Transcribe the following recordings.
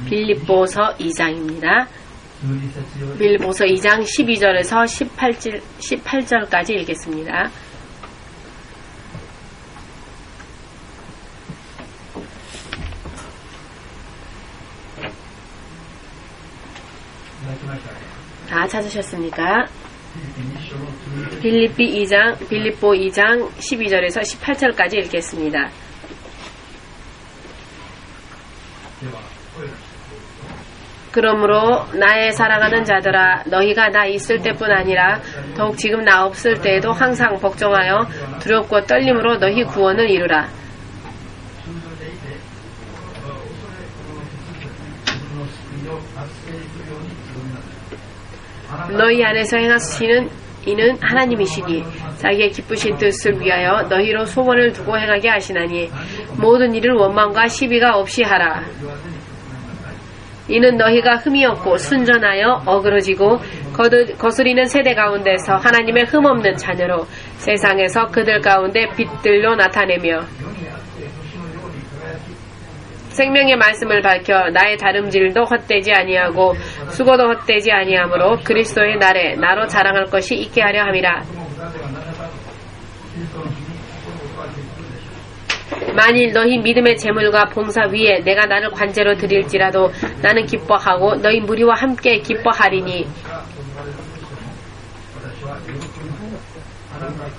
빌립보서 2장입니다. 빌립보서 2장 12절에서 18절까지 읽겠습니다. 다 찾으셨습니까? 빌립보 2장 12절에서 18절까지 읽겠습니다. 그러므로 나의 사랑하는 자들아, 너희가 나 있을 때뿐 아니라 더욱 지금 나 없을 때에도 항상 복종하여 두렵고 떨림으로 너희 구원을 이루라. 너희 안에서 행하시는 이는 하나님이시니 자기의 기쁘신 뜻을 위하여 너희로 소원을 두고 행하게 하시나니 모든 일을 원망과 시비가 없이 하라. 이는 너희가 흠이 없고 순전하여 어그러지고 거스리는 세대 가운데서 하나님의 흠없는 자녀로 세상에서 그들 가운데 빛들로 나타내며 생명의 말씀을 밝혀 나의 다름질도 헛되지 아니하고 수고도 헛되지 아니하므로 그리스도의 날에 나로 자랑할 것이 있게 하려 함이라. 만일 너희 믿음의 재물과 봉사 위에 내가 나를 관제로 드릴지라도 나는 기뻐하고 너희 무리와 함께 기뻐하리니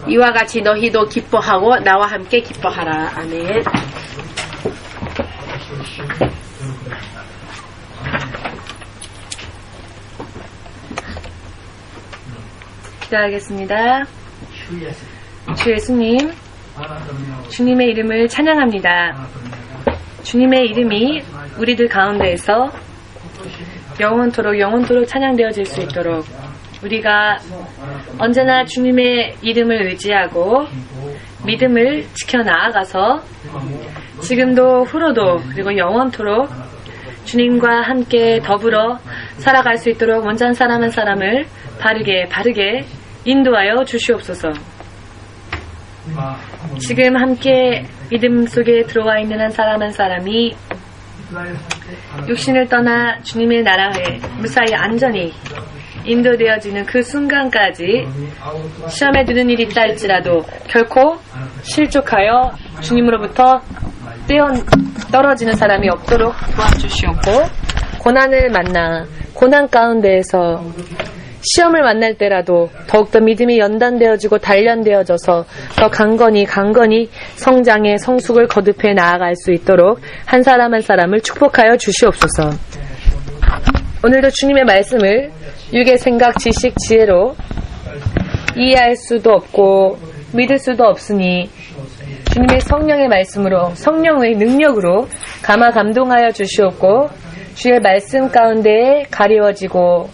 이와 같이 너희도 기뻐하고 나와 함께 기뻐하라. 아멘. 기도하겠습니다. 주 예수님, 주님의 이름을 찬양합니다. 주님의 이름이 우리들 가운데에서 영원토록 찬양되어질 수 있도록 우리가 언제나 주님의 이름을 의지하고 믿음을 지켜나아가서 지금도 후로도 그리고 영원토록 주님과 함께 더불어 살아갈 수 있도록 먼저 한 사람 한 사람을 바르게 인도하여 주시옵소서. 지금 함께 믿음 속에 들어와 있는 한 사람 한 사람이 육신을 떠나 주님의 나라에 무사히 안전히 인도되어지는 그 순간까지 시험에 드는 일이 있다 할지라도 결코 실족하여 주님으로부터 떨어지는 사람이 없도록 도와주시옵고, 고난을 만나 고난 가운데에서 시험을 만날 때라도 더욱더 믿음이 연단되어지고 단련되어져서 더 강건히 성장의 성숙을 거듭해 나아갈 수 있도록 한 사람 한 사람을 축복하여 주시옵소서. 오늘도 주님의 말씀을 육의 생각, 지식, 지혜로 이해할 수도 없고 믿을 수도 없으니 주님의 성령의 말씀으로, 성령의 능력으로 감화 감동하여 주시옵고, 주의 말씀 가운데에 가리워지고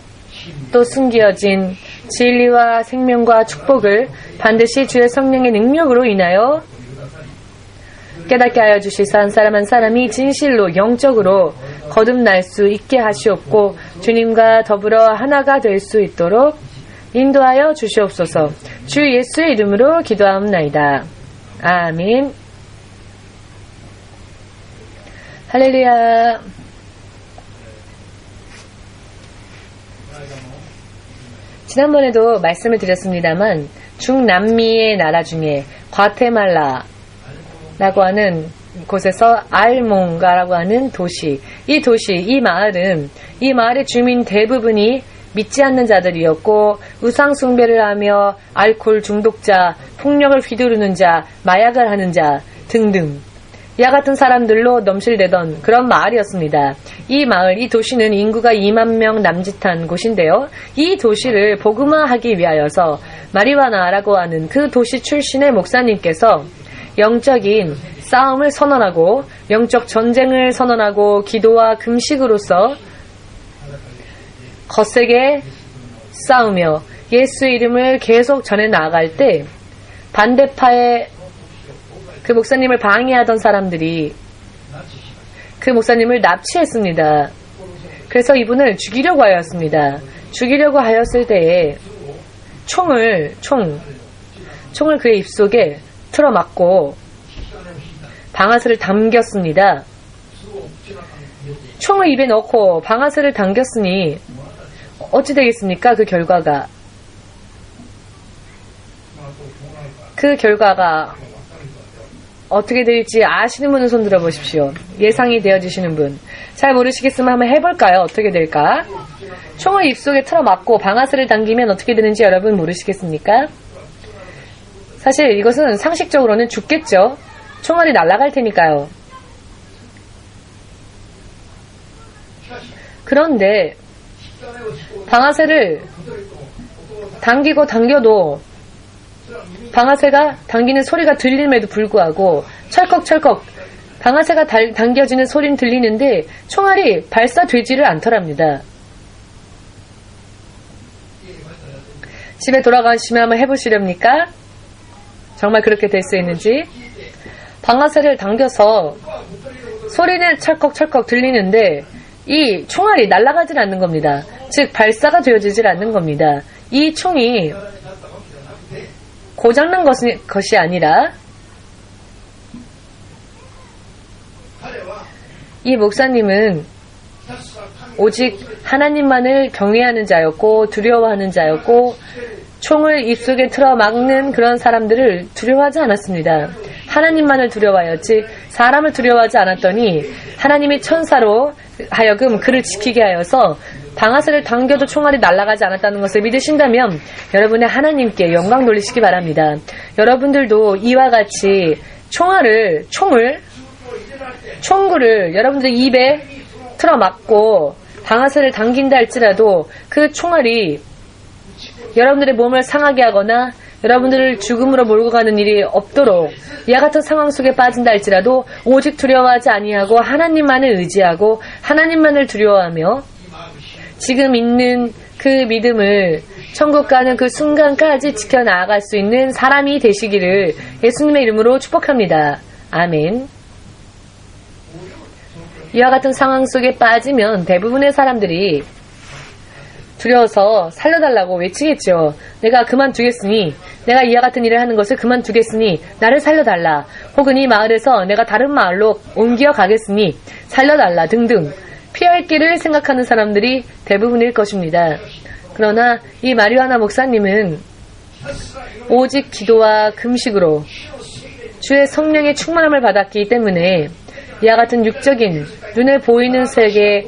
또 숨겨진 진리와 생명과 축복을 반드시 주의 성령의 능력으로 인하여 깨닫게 하여 주시사 한 사람 한 사람이 진실로 영적으로 거듭날 수 있게 하시옵고 주님과 더불어 하나가 될 수 있도록 인도하여 주시옵소서. 주 예수의 이름으로 기도하옵나이다. 아멘. 할렐루야. 지난번에도 말씀을 드렸습니다만 중남미의 나라 중에 과테말라라고 하는 곳에서 알몽가라고 하는 도시, 이 마을의 주민 대부분이 믿지 않는 자들이었고 우상 숭배를 하며 알코올 중독자, 폭력을 휘두르는 자, 마약을 하는 자 등등 이와 같은 사람들로 넘실대던 그런 마을이었습니다. 이 도시는 인구가 2만 명 남짓한 곳인데요. 이 도시를 복음화하기 위하여서 마리와나라고 하는 그 도시 출신의 목사님께서 영적인 싸움을 선언하고 영적 전쟁을 선언하고 기도와 금식으로서 거세게 싸우며 예수의 이름을 계속 전해 나아갈 때 반대파의 그 목사님을 방해하던 사람들이 그 목사님을 납치했습니다. 그래서 이분을 죽이려고 하였습니다. 죽이려고 하였을 때에 총을 그의 입속에 틀어맞고 방아쇠를 당겼습니다. 총을 입에 넣고 방아쇠를 당겼으니 어찌 되겠습니까? 그 결과가 어떻게 될지 아시는 분은 손 들어보십시오. 예상이 되어지시는 분. 잘 모르시겠으면 한번 해볼까요? 어떻게 될까? 총을 입속에 틀어막고 방아쇠를 당기면 어떻게 되는지 여러분 모르시겠습니까? 사실 이것은 상식적으로는 죽겠죠. 총알이 날아갈 테니까요. 그런데 방아쇠를 당기고 당겨도 방아쇠가 당기는 소리가 들림에도 불구하고 철컥철컥 방아쇠가 당겨지는 소리는 들리는데 총알이 발사되지를 않더랍니다. 집에 돌아가시면 한번 해보시렵니까? 정말 그렇게 될 수 있는지. 방아쇠를 당겨서 소리는 철컥철컥 들리는데 이 총알이 날아가질 않는 겁니다. 즉 발사가 되어지질 않는 겁니다. 이 총이 고장난 것이 아니라 이 목사님은 오직 하나님만을 경외하는 자였고 두려워하는 자였고 총을 입속에 틀어 막는 그런 사람들을 두려워하지 않았습니다. 하나님만을 두려워하였지 사람을 두려워하지 않았더니 하나님이 천사로 하여금 그를 지키게 하여서 방아쇠를 당겨도 총알이 날아가지 않았다는 것을 믿으신다면 여러분의 하나님께 영광 돌리시기 바랍니다. 여러분들도 이와 같이 총구를 여러분들 입에 틀어막고 방아쇠를 당긴다 할지라도 그 총알이 여러분들의 몸을 상하게 하거나 여러분들을 죽음으로 몰고 가는 일이 없도록 이와 같은 상황 속에 빠진다 할지라도 오직 두려워하지 아니하고 하나님만을 의지하고 하나님만을 두려워하며 지금 있는 그 믿음을 천국 가는 그 순간까지 지켜나갈 수 있는 사람이 되시기를 예수님의 이름으로 축복합니다. 아멘. 이와 같은 상황 속에 빠지면 대부분의 사람들이 두려워서 살려달라고 외치겠죠. 내가 그만두겠으니, 내가 이와 같은 일을 하는 것을 그만두겠으니 나를 살려달라. 혹은 이 마을에서 내가 다른 마을로 옮겨 가겠으니 살려달라 등등 피할 길을 생각하는 사람들이 대부분일 것입니다. 그러나 이 마리화나 목사님은 오직 기도와 금식으로 주의 성령의 충만함을 받았기 때문에 이와 같은 육적인 눈에 보이는 세계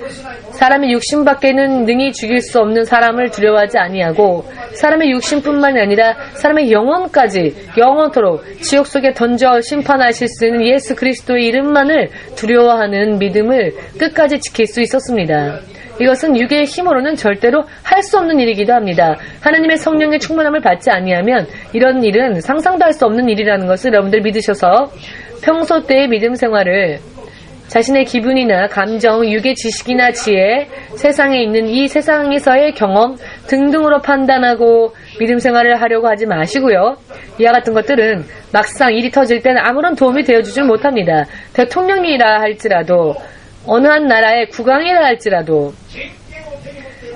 사람의 육신밖에는 능히 죽일 수 없는 사람을 두려워하지 아니하고 사람의 육신뿐만 아니라 사람의 영혼까지 영원토록 지옥 속에 던져 심판하실 수 있는 예수 그리스도의 이름만을 두려워하는 믿음을 끝까지 지킬 수 있었습니다. 이것은 육의 힘으로는 절대로 할 수 없는 일이기도 합니다. 하나님의 성령의 충만함을 받지 아니하면 이런 일은 상상도 할 수 없는 일이라는 것을 여러분들 믿으셔서 평소 때의 믿음 생활을 자신의 기분이나 감정, 육의 지식이나 지혜, 세상에 있는 이 세상에서의 경험 등등으로 판단하고 믿음 생활을 하려고 하지 마시고요. 이와 같은 것들은 막상 일이 터질 때는 아무런 도움이 되어주질 못합니다. 대통령이라 할지라도 어느 한 나라의 국왕이라 할지라도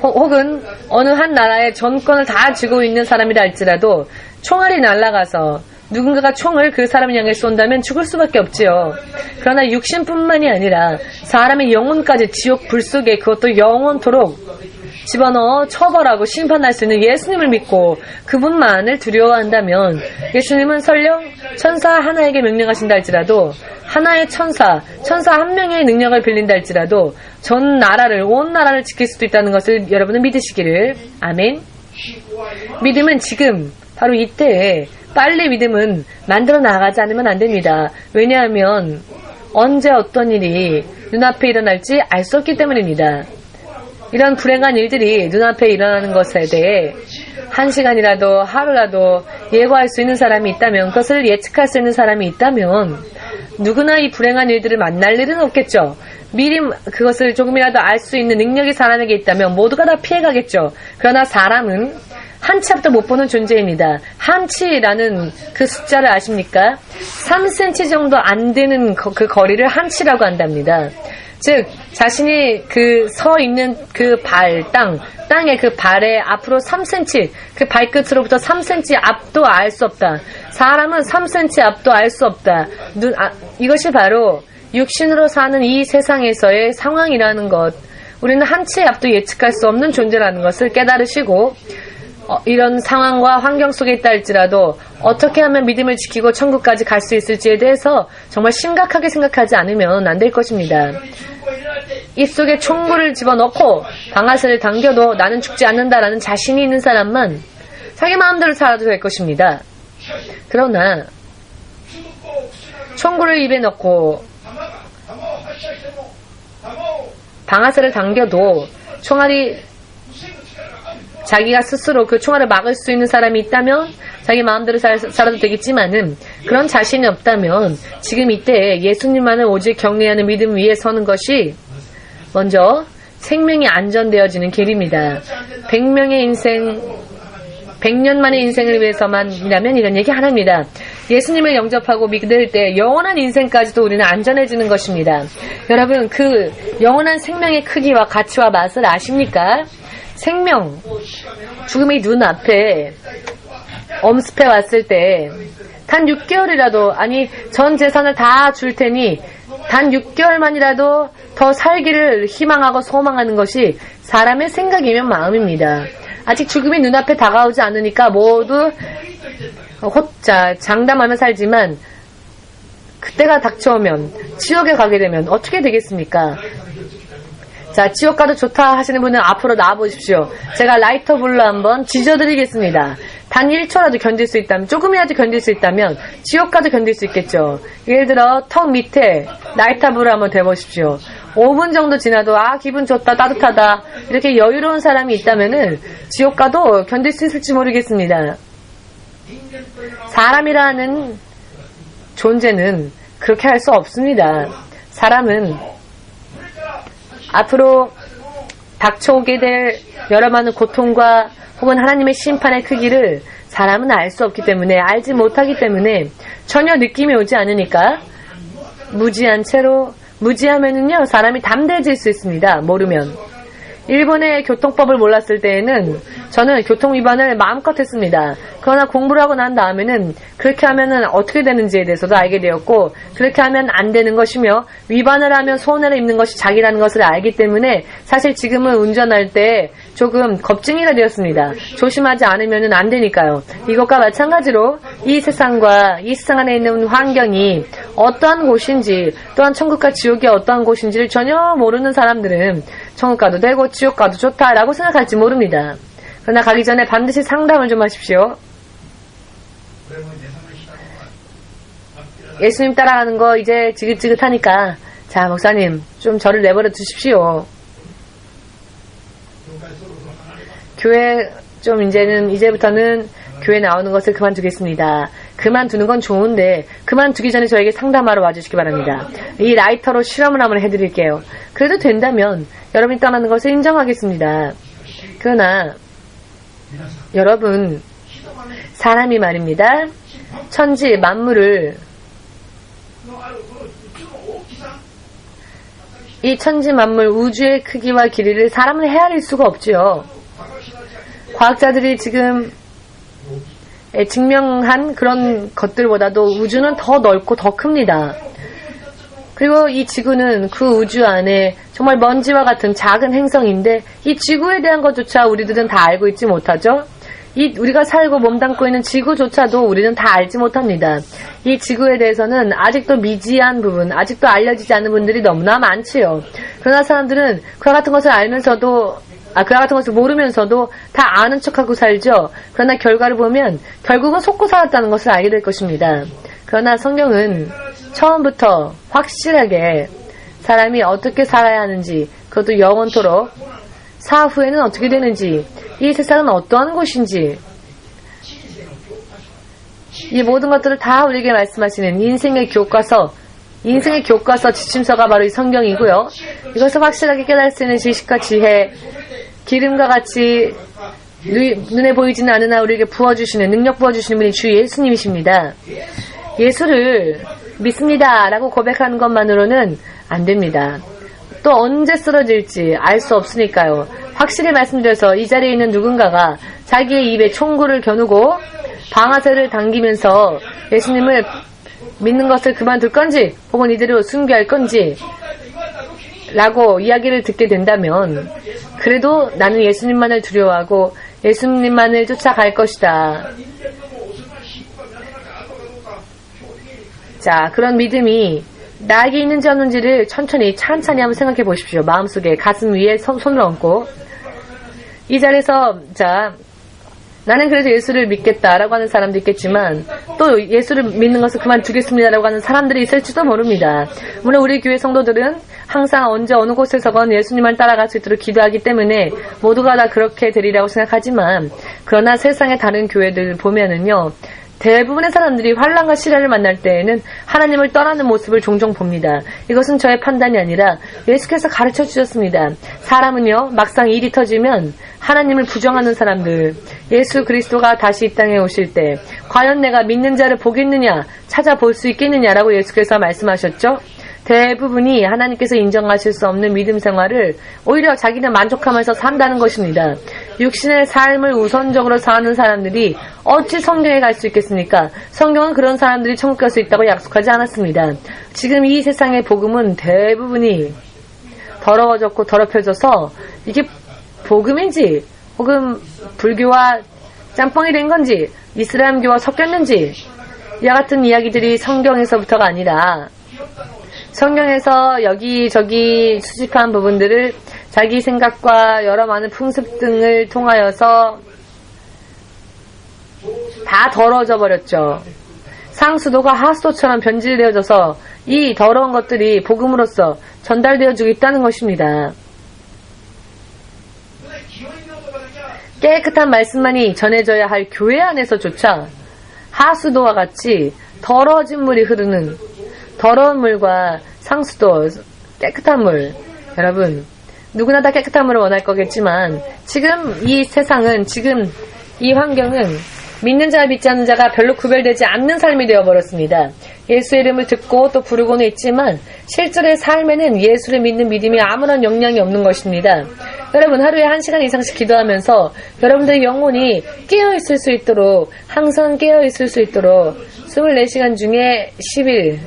혹은 어느 한 나라의 전권을 다 쥐고 있는 사람이라 할지라도 총알이 날아가서 누군가가 총을 그 사람을 향해 쏜다면 죽을 수밖에 없지요. 그러나 육신뿐만이 아니라 사람의 영혼까지 지옥 불 속에 그것도 영원토록 집어넣어 처벌하고 심판할 수 있는 예수님을 믿고 그분만을 두려워한다면 예수님은 설령 천사 하나에게 명령하신다 할지라도 하나의 천사 한 명의 능력을 빌린다 할지라도 전 나라를 온 나라를 지킬 수도 있다는 것을 여러분은 믿으시기를. 아멘. 믿음은 지금 바로 이때에 빨리 믿음은 만들어 나가지 않으면 안 됩니다. 왜냐하면 언제 어떤 일이 눈앞에 일어날지 알 수 없기 때문입니다. 이런 불행한 일들이 눈앞에 일어나는 것에 대해 한 시간이라도 하루라도 예고할 수 있는 사람이 있다면, 그것을 예측할 수 있는 사람이 있다면 누구나 이 불행한 일들을 만날 일은 없겠죠. 미리 그것을 조금이라도 알 수 있는 능력이 사람에게 있다면 모두가 다 피해가겠죠. 그러나 사람은 한치 앞도 못 보는 존재입니다. 한치라는 그 숫자를 아십니까? 3cm 정도 안 되는 그 거리를 한치라고 한답니다. 즉 자신이 그 서 있는 그 땅의 그 발의 앞으로 3cm, 그 발끝으로부터 3cm 앞도 알 수 없다. 사람은 3cm 앞도 알 수 없다. 이것이 바로 육신으로 사는 이 세상에서의 상황이라는 것, 우리는 한치의 앞도 예측할 수 없는 존재라는 것을 깨달으시고 이런 상황과 환경 속에 있다 할지라도 어떻게 하면 믿음을 지키고 천국까지 갈 수 있을지에 대해서 정말 심각하게 생각하지 않으면 안 될 것입니다. 입속에 총구를 집어넣고 방아쇠를 당겨도 나는 죽지 않는다라는 자신이 있는 사람만 자기 마음대로 살아도 될 것입니다. 그러나 총구를 입에 넣고 방아쇠를 당겨도 총알이 자기가 스스로 그 총알을 막을 수 있는 사람이 있다면 자기 마음대로 살아도 되겠지만은 그런 자신이 없다면 지금 이때 예수님만을 오직 경외하는 믿음 위에 서는 것이 먼저 생명이 안전되어지는 길입니다. 100년만의 인생을 위해서만이라면 이런 얘기 하나입니다. 예수님을 영접하고 믿을 때 영원한 인생까지도 우리는 안전해지는 것입니다. 여러분, 그 영원한 생명의 크기와 가치와 맛을 아십니까? 생명, 죽음이 눈앞에 엄습해 왔을 때 단 6개월이라도 아니 전 재산을 다 줄 테니 단 6개월만이라도 더 살기를 희망하고 소망하는 것이 사람의 생각이면 마음입니다. 아직 죽음이 눈앞에 다가오지 않으니까 모두 장담하며 살지만 그때가 닥쳐오면 지옥에 가게 되면 어떻게 되겠습니까? 자, 지옥 가도 좋다 하시는 분은 앞으로 나와보십시오. 제가 라이터 불로 한번 지져드리겠습니다. 단 1초라도 견딜 수 있다면, 조금이라도 견딜 수 있다면 지옥 가도 견딜 수 있겠죠. 예를 들어 턱 밑에 라이터 불을 한번 대보십시오. 5분 정도 지나도 기분 좋다, 따뜻하다 이렇게 여유로운 사람이 있다면은 지옥 가도 견딜 수 있을지 모르겠습니다. 사람이라는 존재는 그렇게 할 수 없습니다. 사람은 앞으로 닥쳐오게 될 여러 많은 고통과 혹은 하나님의 심판의 크기를 사람은 알 수 없기 때문에, 알지 못하기 때문에 전혀 느낌이 오지 않으니까 무지한 채로, 무지하면은요 사람이 담대해질 수 있습니다. 모르면. 일본의 교통법을 몰랐을 때에는 저는 교통위반을 마음껏 했습니다. 그러나 공부를 하고 난 다음에는 그렇게 하면은 어떻게 되는지에 대해서도 알게 되었고, 그렇게 하면 안 되는 것이며 위반을 하면 손해를 입는 것이 자기라는 것을 알기 때문에 사실 지금은 운전할 때 조금 겁쟁이가 되었습니다. 조심하지 않으면 안 되니까요. 이것과 마찬가지로 이 세상과 이 세상 안에 있는 환경이 어떠한 곳인지, 또한 천국과 지옥이 어떠한 곳인지를 전혀 모르는 사람들은 천국 가도 되고 지옥 가도 좋다라고 생각할지 모릅니다. 그러나 가기 전에 반드시 상담을 좀 하십시오. 예수님 따라가는 거 이제 지긋지긋하니까 자, 목사님 좀 저를 내버려 두십시오. 교회 좀 이제부터는 교회 나오는 것을 그만두겠습니다. 그만두는 건 좋은데 그만두기 전에 저에게 상담하러 와주시기 바랍니다. 이 라이터로 실험을 한번 해드릴게요. 그래도 된다면 여러분이 떠나는 것을 인정하겠습니다. 그러나 여러분, 사람이 말입니다. 천지 만물을, 이 천지 만물 우주의 크기와 길이를 사람은 헤아릴 수가 없죠. 과학자들이 지금 증명한 그런 것들보다도 우주는 더 넓고 더 큽니다. 그리고 이 지구는 그 우주 안에 정말 먼지와 같은 작은 행성인데 이 지구에 대한 것조차 우리들은 다 알고 있지 못하죠. 우리가 살고 몸담고 있는 지구조차도 우리는 다 알지 못합니다. 이 지구에 대해서는 아직도 미지한 부분, 아직도 알려지지 않은 분들이 너무나 많지요. 그러나 사람들은 그와 같은 것을 알면서도 그와 같은 것을 모르면서도 다 아는 척하고 살죠. 그러나 결과를 보면 결국은 속고 살았다는 것을 알게 될 것입니다. 그러나 성경은 처음부터 확실하게 사람이 어떻게 살아야 하는지, 그것도 영원토록, 사후에는 어떻게 되는지, 이 세상은 어떠한 곳인지, 이 모든 것들을 다 우리에게 말씀하시는 인생의 교과서 지침서가 바로 이 성경이고요. 이것을 확실하게 깨달을 수 있는 지식과 지혜, 기름과 같이 눈에 보이지는 않으나 우리에게 부어주시는, 능력 부어주시는 분이 주 예수님이십니다. 예수를 믿습니다 라고 고백하는 것만으로는 안 됩니다. 또 언제 쓰러질지 알 수 없으니까요. 확실히 말씀드려서 이 자리에 있는 누군가가 자기의 입에 총구를 겨누고 방아쇠를 당기면서 예수님을 믿는 것을 그만둘 건지 혹은 이대로 순교할 건지 라고 이야기를 듣게 된다면 그래도 나는 예수님만을 두려워하고 예수님만을 쫓아갈 것이다. 자, 그런 믿음이 나에게 있는지 없는지를 찬찬히 한번 생각해 보십시오. 마음속에 가슴 위에 손을 얹고 이 자리에서 자, 나는 그래도 예수를 믿겠다라고 하는 사람도 있겠지만 또 예수를 믿는 것을 그만두겠습니다라고 하는 사람들이 있을지도 모릅니다. 물론 우리 교회 성도들은 항상 언제 어느 곳에서건 예수님을 따라갈 수 있도록 기도하기 때문에 모두가 다 그렇게 되리라고 생각하지만 그러나 세상의 다른 교회들 보면은요. 대부분의 사람들이 환난과 시련을 만날 때에는 하나님을 떠나는 모습을 종종 봅니다. 이것은 저의 판단이 아니라 예수께서 가르쳐 주셨습니다. 사람은요, 막상 일이 터지면 하나님을 부정하는 사람들, 예수 그리스도가 다시 이 땅에 오실 때 과연 내가 믿는 자를 보겠느냐, 찾아볼 수 있겠느냐라고 예수께서 말씀하셨죠. 대부분이 하나님께서 인정하실 수 없는 믿음 생활을 오히려 자기는 만족하면서 산다는 것입니다. 육신의 삶을 우선적으로 사는 사람들이 어찌 성경에 갈 수 있겠습니까? 성경은 그런 사람들이 천국 갈 수 있다고 약속하지 않았습니다. 지금 이 세상의 복음은 대부분이 더러워졌고 더럽혀져서 이게 복음인지 혹은 불교와 짬뽕이 된 건지 이슬람교와 섞였는지 이와 같은 이야기들이 성경에서부터가 아니라 성경에서 여기저기 수집한 부분들을 자기 생각과 여러 많은 풍습 등을 통하여서 다 더러워져 버렸죠. 상수도가 하수도처럼 변질되어져서 이 더러운 것들이 복음으로써 전달되어지고 있다는 것입니다. 깨끗한 말씀만이 전해져야 할 교회 안에서조차 하수도와 같이 더러워진 물이 흐르는 더러운 물과 상수도, 깨끗한 물. 여러분, 누구나 다 깨끗한 물을 원할 거겠지만 지금 이 세상은, 지금 이 환경은 믿는 자와 믿지 않는 자가 별로 구별되지 않는 삶이 되어버렸습니다. 예수의 이름을 듣고 또 부르고는 있지만 실제로의 삶에는 예수를 믿는 믿음이 아무런 영향이 없는 것입니다. 여러분, 하루에 1시간 이상씩 기도하면서 여러분들의 영혼이 깨어있을 수 있도록, 항상 깨어있을 수 있도록 24시간 중에 10일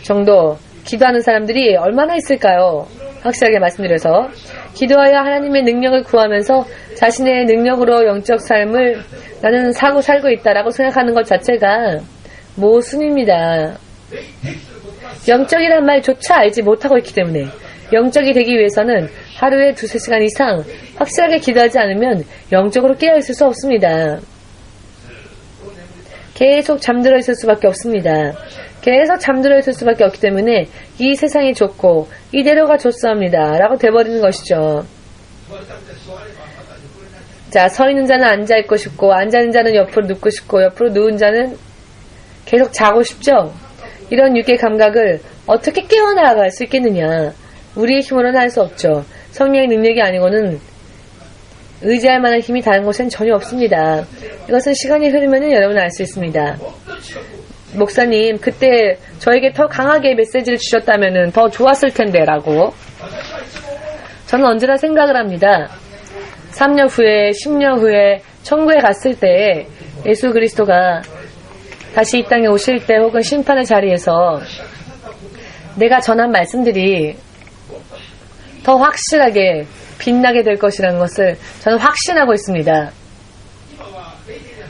정도 기도하는 사람들이 얼마나 있을까요? 확실하게 말씀드려서 기도하여 하나님의 능력을 구하면서 자신의 능력으로 영적 삶을 나는 살고 있다라고 생각하는 것 자체가 모순입니다. 영적이란 말조차 알지 못하고 있기 때문에 영적이 되기 위해서는 하루에 2-3시간 이상 확실하게 기도하지 않으면 영적으로 깨어있을 수 없습니다. 계속 잠들어 있을 수밖에 없습니다. 계속 잠들어 있을 수밖에 없기 때문에 이 세상이 좋고 이대로가 좋사옵니다 라고 돼버리는 것이죠. 자, 서 있는 자는 앉아 있고 싶고 앉아 있는 자는 옆으로 눕고 싶고 옆으로 누운 자는 계속 자고 싶죠. 이런 육의 감각을 어떻게 깨어나갈 수 있겠느냐. 우리의 힘으로는 할 수 없죠. 성령의 능력이 아니고는 의지할 만한 힘이 다른 곳엔 전혀 없습니다. 이것은 시간이 흐르면 여러분 알 수 있습니다. 목사님, 그때 저에게 더 강하게 메시지를 주셨다면 더 좋았을 텐데 라고 저는 언제나 생각을 합니다. 3년 후에 10년 후에 천국에 갔을 때 예수 그리스도가 다시 이 땅에 오실 때 혹은 심판의 자리에서 내가 전한 말씀들이 더 확실하게 빛나게 될 것이라는 것을 저는 확신하고 있습니다.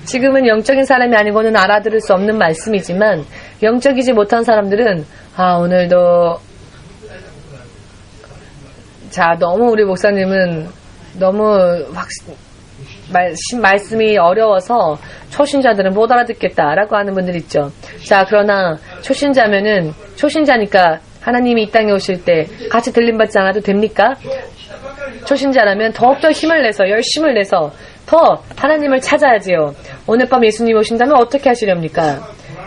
지금은 영적인 사람이 아니고는 알아들을 수 없는 말씀이지만 영적이지 못한 사람들은 오늘도 너무 우리 목사님은 너무 말씀이 어려워서 초신자들은 못 알아듣겠다라고 하는 분들 있죠. 그러나 초신자니까 하나님이 이 땅에 오실 때 같이 들림받지 않아도 됩니까? 초신자라면 더욱더 힘을 내서 열심을 내서 더 하나님을 찾아야지요. 오늘 밤 예수님 오신다면 어떻게 하시렵니까?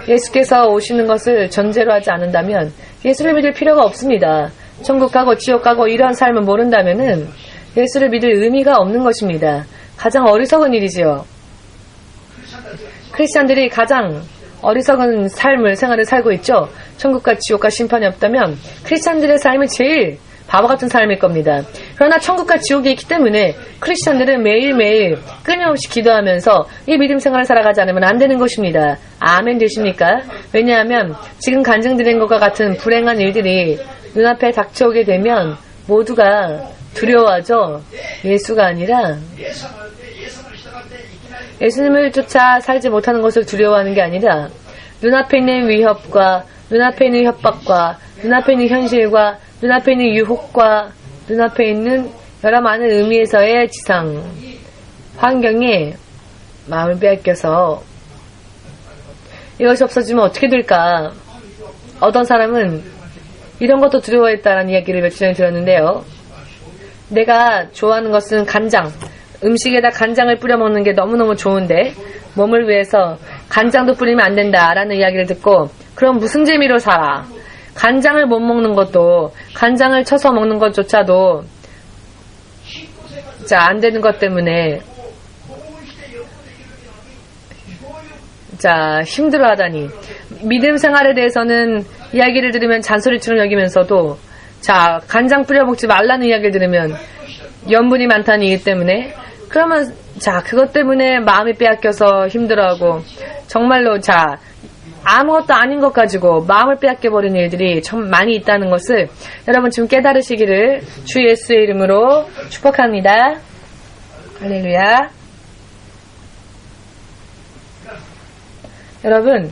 예수께서 오시는 것을 전제로 하지 않는다면 예수를 믿을 필요가 없습니다. 천국 가고 지옥 가고 이러한 삶을 모른다면은 예수를 믿을 의미가 없는 것입니다. 가장 어리석은 일이지요. 크리스찬들이 가장 어리석은 생활을 살고 있죠. 천국과 지옥과 심판이 없다면 크리스찬들의 삶이 제일 바보 같은 삶일 겁니다. 그러나 천국과 지옥이 있기 때문에 크리스천들은 매일매일 끊임없이 기도하면서 이 믿음 생활을 살아가지 않으면 안 되는 것입니다. 아멘 되십니까? 왜냐하면 지금 간증드린 것과 같은 불행한 일들이 눈앞에 닥쳐오게 되면 모두가 두려워하죠. 예수가 아니라 예수님을 쫓아 살지 못하는 것을 두려워하는 게 아니라 눈앞에 있는 위협과 눈앞에 있는 협박과 눈앞에 있는 현실과 눈앞에 있는 유혹과 눈앞에 있는 여러 많은 의미에서의 지상 환경에 마음을 빼앗겨서 이것이 없어지면 어떻게 될까? 어떤 사람은 이런 것도 두려워했다라는 이야기를 며칠 전에 들었는데요. 내가 좋아하는 것은 간장, 음식에다 간장을 뿌려 먹는 게 너무너무 좋은데 몸을 위해서 간장도 뿌리면 안 된다라는 이야기를 듣고 그럼 무슨 재미로 살아? 간장을 못 먹는 것도 간장을 쳐서 먹는 것조차도 안 되는 것 때문에 힘들어하다니. 믿음 생활에 대해서는 이야기를 들으면 잔소리처럼 여기면서도 간장 뿌려 먹지 말라는 이야기를 들으면 염분이 많다는 이기 때문에 그러면 그것 때문에 마음이 빼앗겨서 힘들어하고 정말로 아무것도 아닌 것 가지고 마음을 빼앗겨버리는 일들이 참 많이 있다는 것을 여러분 좀 깨달으시기를 주 예수의 이름으로 축복합니다. 할렐루야. 여러분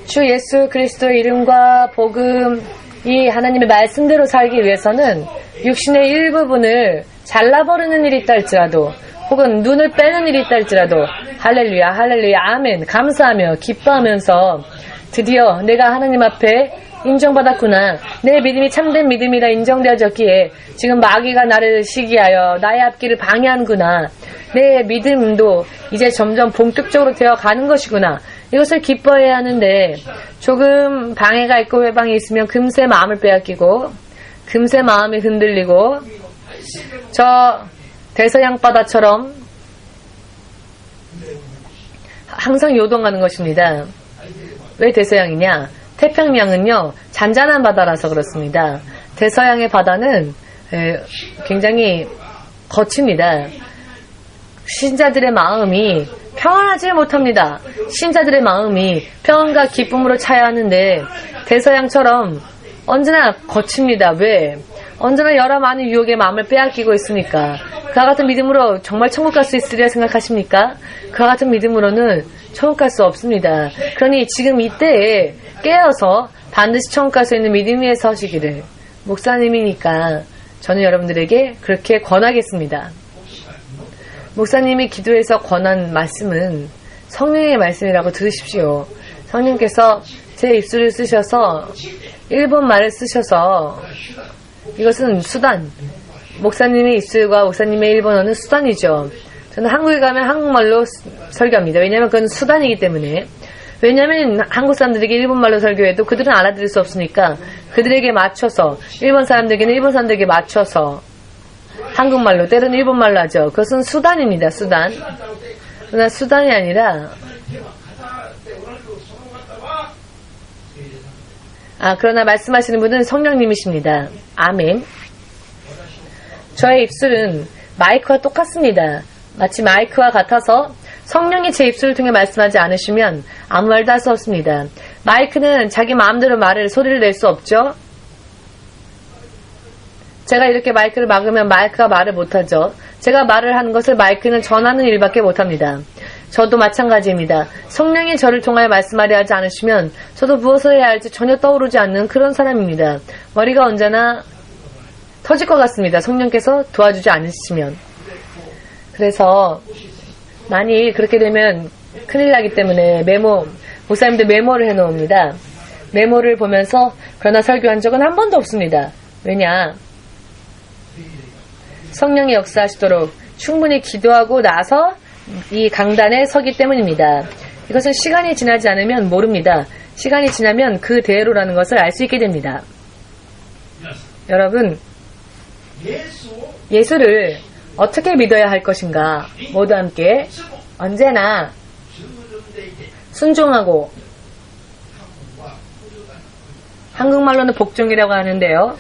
주 예수 그리스도의 이름과 복음이 하나님의 말씀대로 살기 위해서는 육신의 일부분을 잘라버리는 일이 있다 할지라도 혹은 눈을 빼는 일이 있다 할지라도 할렐루야 할렐루야 아멘 감사하며 기뻐하면서 드디어 내가 하나님 앞에 인정받았구나. 내 믿음이 참된 믿음이라 인정되어졌기에 지금 마귀가 나를 시기하여 나의 앞길을 방해하는구나. 내 믿음도 이제 점점 본격적으로 되어가는 것이구나. 이것을 기뻐해야 하는데 조금 방해가 있고 회방이 있으면 금세 마음을 빼앗기고 금세 마음이 흔들리고 저 대서양 바다처럼 항상 요동하는 것입니다. 왜 대서양이냐? 태평양은요 잔잔한 바다라서 그렇습니다. 대서양의 바다는 굉장히 거칩니다. 신자들의 마음이 평안하지 못합니다. 신자들의 마음이 평안과 기쁨으로 차야 하는데 대서양처럼 언제나 거칩니다. 왜? 언제나 여러 많은 유혹의 마음을 빼앗기고 있으니까. 그와 같은 믿음으로 정말 천국 갈 수 있으리라 생각하십니까? 그와 같은 믿음으로는 천국 갈 수 없습니다. 그러니 지금 이때에 깨어서 반드시 천국 갈 수 있는 믿음 위에 서시기를 목사님이니까 저는 여러분들에게 그렇게 권하겠습니다. 목사님이 기도해서 권한 말씀은 성령의 말씀이라고 들으십시오. 성령께서 제 입술을 쓰셔서 일본말을 쓰셔서 이것은 수단. 목사님의 입술과 목사님의 일본어는 수단이죠. 저는 한국에 가면 한국말로 설교합니다. 왜냐하면 그건 수단이기 때문에. 왜냐하면 한국 사람들에게 일본말로 설교해도 그들은 알아들을 수 없으니까 그들에게 맞춰서 일본 사람들에게는 일본 사람들에게 맞춰서 한국말로 때로는 일본말로 하죠. 그것은 수단입니다. 수단. 그러나 수단이 아니라 그러나 말씀하시는 분은 성령님이십니다. 아멘. 저의 입술은 마이크와 똑같습니다. 마치 마이크와 같아서 성령이 제 입술을 통해 말씀하지 않으시면 아무 말도 할 수 없습니다. 마이크는 자기 마음대로 소리를 낼 수 없죠. 제가 이렇게 마이크를 막으면 마이크가 말을 못하죠. 제가 말을 하는 것을 마이크는 전하는 일밖에 못합니다. 저도 마찬가지입니다. 성령이 저를 통하여 말씀하려 하지 않으시면 저도 무엇을 해야 할지 전혀 떠오르지 않는 그런 사람입니다. 머리가 언제나 터질 것 같습니다. 성령께서 도와주지 않으시면. 그래서 많이 그렇게 되면 큰일 나기 때문에 목사님들 메모를 해놓습니다. 메모를 보면서 그러나 설교한 적은 한 번도 없습니다. 왜냐? 성령이 역사하시도록 충분히 기도하고 나서 이 강단에 서기 때문입니다. 이것은 시간이 지나지 않으면 모릅니다. 시간이 지나면 그대로라는 것을 알 수 있게 됩니다. 여러분, 예수를 어떻게 믿어야 할 것인가? 모두 함께 언제나 순종하고 한국말로는 복종이라고 하는데요.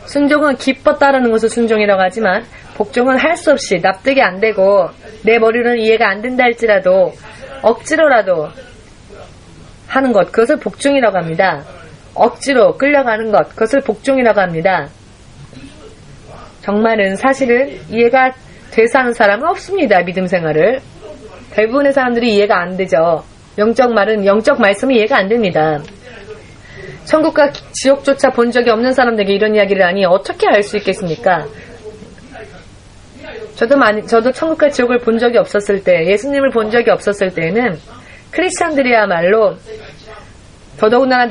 순종은 기뻐 따르는 것을 순종이라고 하지만 복종은 할 수 없이 납득이 안 되고 내 머리로는 이해가 안 된다 할지라도 억지로라도 하는 것, 그것을 복종이라고 합니다. 억지로 끌려가는 것, 그것을 복종이라고 합니다. 정말은 사실은 이해가 돼서 하는 사람은 없습니다. 믿음 생활을. 대부분의 사람들이 이해가 안 되죠. 영적 말씀이 이해가 안 됩니다. 천국과 지옥조차 본 적이 없는 사람들에게 이런 이야기를 하니 어떻게 알 수 있겠습니까? 저도 천국과 지옥을 본 적이 없었을 때, 예수님을 본 적이 없었을 때는 크리스천들이야말로, 더더군다나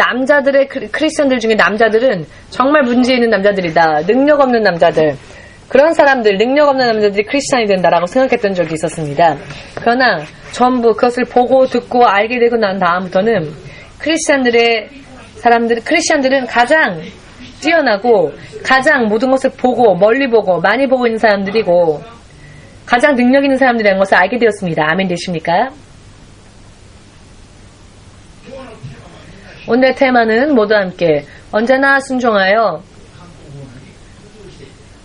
크리스천들 중에 남자들은 정말 문제 있는 남자들이다. 능력 없는 남자들. 그런 사람들, 능력 없는 남자들이 크리스천이 된다라고 생각했던 적이 있었습니다. 그러나 전부 그것을 보고 듣고 알게 되고 난 다음부터는 크리스천들은 가장 뛰어나고 가장 모든 것을 보고 멀리 보고 많이 보고 있는 사람들이고 가장 능력 있는 사람들이라는 것을 알게 되었습니다. 아멘 되십니까? 오늘의 테마는 모두 함께 언제나 순종하여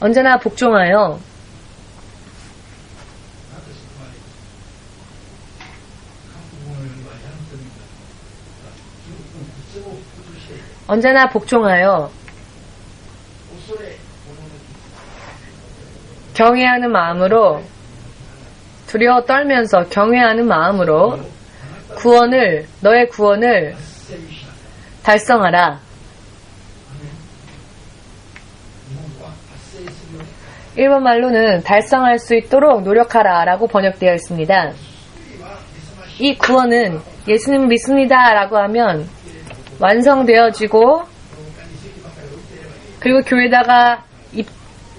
언제나 복종하여 언제나 복종하여 경외하는 마음으로 두려워 떨면서 경외하는 마음으로 너의 구원을 달성하라. 일본 말로는 달성할 수 있도록 노력하라 라고 번역되어 있습니다. 이 구원은 예수님 믿습니다 라고 하면 완성되어지고 그리고 교회에다가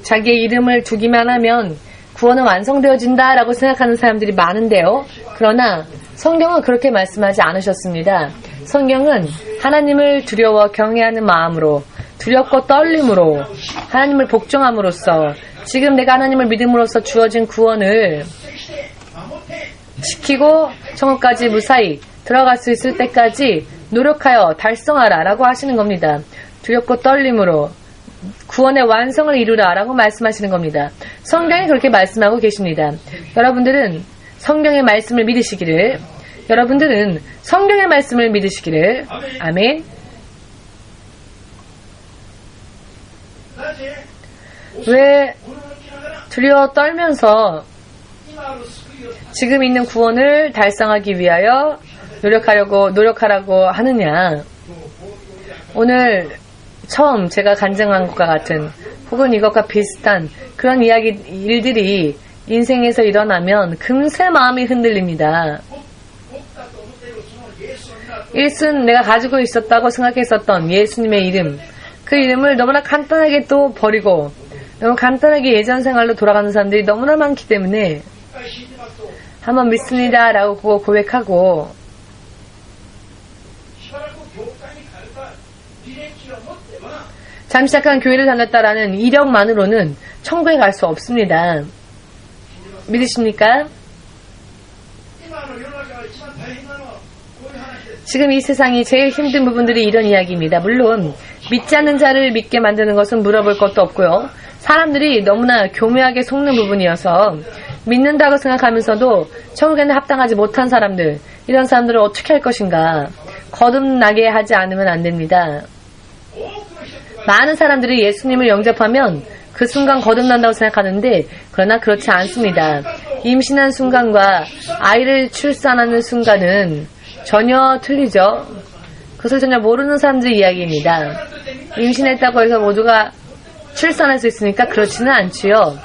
자기의 이름을 두기만 하면 구원은 완성되어진다 라고 생각하는 사람들이 많은데요. 그러나 성경은 그렇게 말씀하지 않으셨습니다. 성경은 하나님을 두려워 경외하는 마음으로 두렵고 떨림으로 하나님을 복종함으로써 지금 내가 하나님을 믿음으로써 주어진 구원을 지키고 천국까지 무사히 들어갈 수 있을 때까지 노력하여 달성하라 라고 하시는 겁니다. 두렵고 떨림으로 구원의 완성을 이루라 라고 말씀하시는 겁니다. 성경이 그렇게 말씀하고 계십니다. 여러분들은 성경의 말씀을 믿으시기를 아멘. 왜 두려워 떨면서 지금 있는 구원을 달성하기 위하여 노력하라고 하느냐. 오늘 처음 제가 간증한 것과 같은 혹은 이것과 비슷한 그런 일들이 인생에서 일어나면 금세 마음이 흔들립니다. 일순 내가 가지고 있었다고 생각했었던 예수님의 이름, 그 이름을 너무나 간단하게 또 버리고 너무 간단하게 예전 생활로 돌아가는 사람들이 너무나 많기 때문에 한번 믿습니다 라고 고백하고 잠시 잠깐 교회를 다녔다라는 이력만으로는 천국에 갈 수 없습니다. 믿으십니까? 지금 이 세상이 제일 힘든 부분들이 이런 이야기입니다. 물론 믿지 않는 자를 믿게 만드는 것은 물어볼 것도 없고요. 사람들이 너무나 교묘하게 속는 부분이어서 믿는다고 생각하면서도 천국에는 합당하지 못한 사람들, 이런 사람들을 어떻게 할 것인가 거듭나게 하지 않으면 안 됩니다. 많은 사람들이 예수님을 영접하면 그 순간 거듭난다고 생각하는데 그러나 그렇지 않습니다. 임신한 순간과 아이를 출산하는 순간은 전혀 틀리죠. 그것을 전혀 모르는 사람들의 이야기입니다. 임신했다고 해서 모두가 출산할 수 있으니까 그렇지는 않지요.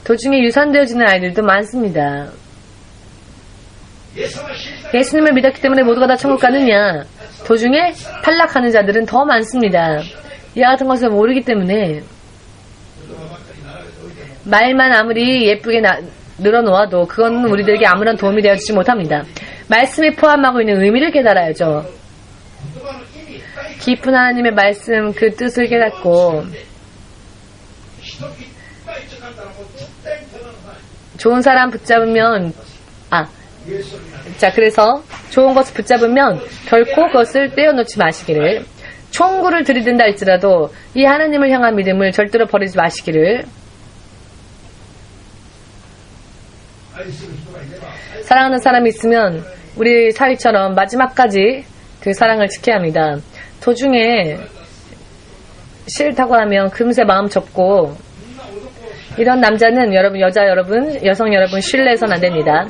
도중에 유산되어지는 아이들도 많습니다. 예수님을 믿었기 때문에 모두가 다 천국 가느냐? 도중에 탈락하는 자들은 더 많습니다. 이와 같은 것을 모르기 때문에 말만 아무리 예쁘게 늘어놓아도 그건 우리들에게 아무런 도움이 되어주지 못합니다. 말씀이 포함하고 있는 의미를 깨달아야죠. 깊은 하나님의 말씀 그 뜻을 깨닫고 좋은 사람 붙잡으면 그래서 좋은 것을 붙잡으면 결코 그것을 떼어놓지 마시기를. 총구를 들이댄다 할지라도 이 하나님을 향한 믿음을 절대로 버리지 마시기를. 사랑하는 사람이 있으면 우리 사위처럼 마지막까지 그 사랑을 지켜야 합니다. 도중에 싫다고 하면 금세 마음 접고, 이런 남자는 여러분, 여자 여러분, 여성 여러분 신뢰해서는 안 됩니다.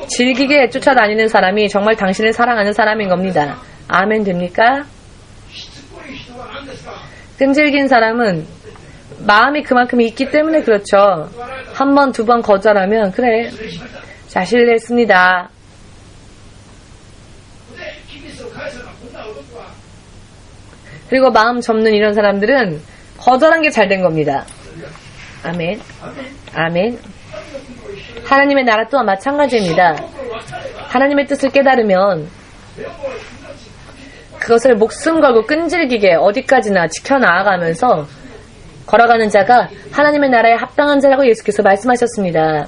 질기게 쫓아다니는 사람이 정말 당신을 사랑하는 사람인 겁니다. 아멘 됩니까? 끈질긴 사람은 마음이 그만큼 있기 때문에 그렇죠. 한 번, 두 번 거절하면 그래, 자, 실례했습니다. 그리고 마음 접는 이런 사람들은 거절한 게 잘 된 겁니다. 아멘. 아멘. 하나님의 나라 또한 마찬가지입니다. 하나님의 뜻을 깨달으면 그것을 목숨 걸고 끈질기게 어디까지나 지켜나아가면서 걸어가는 자가 하나님의 나라에 합당한 자라고 예수께서 말씀하셨습니다.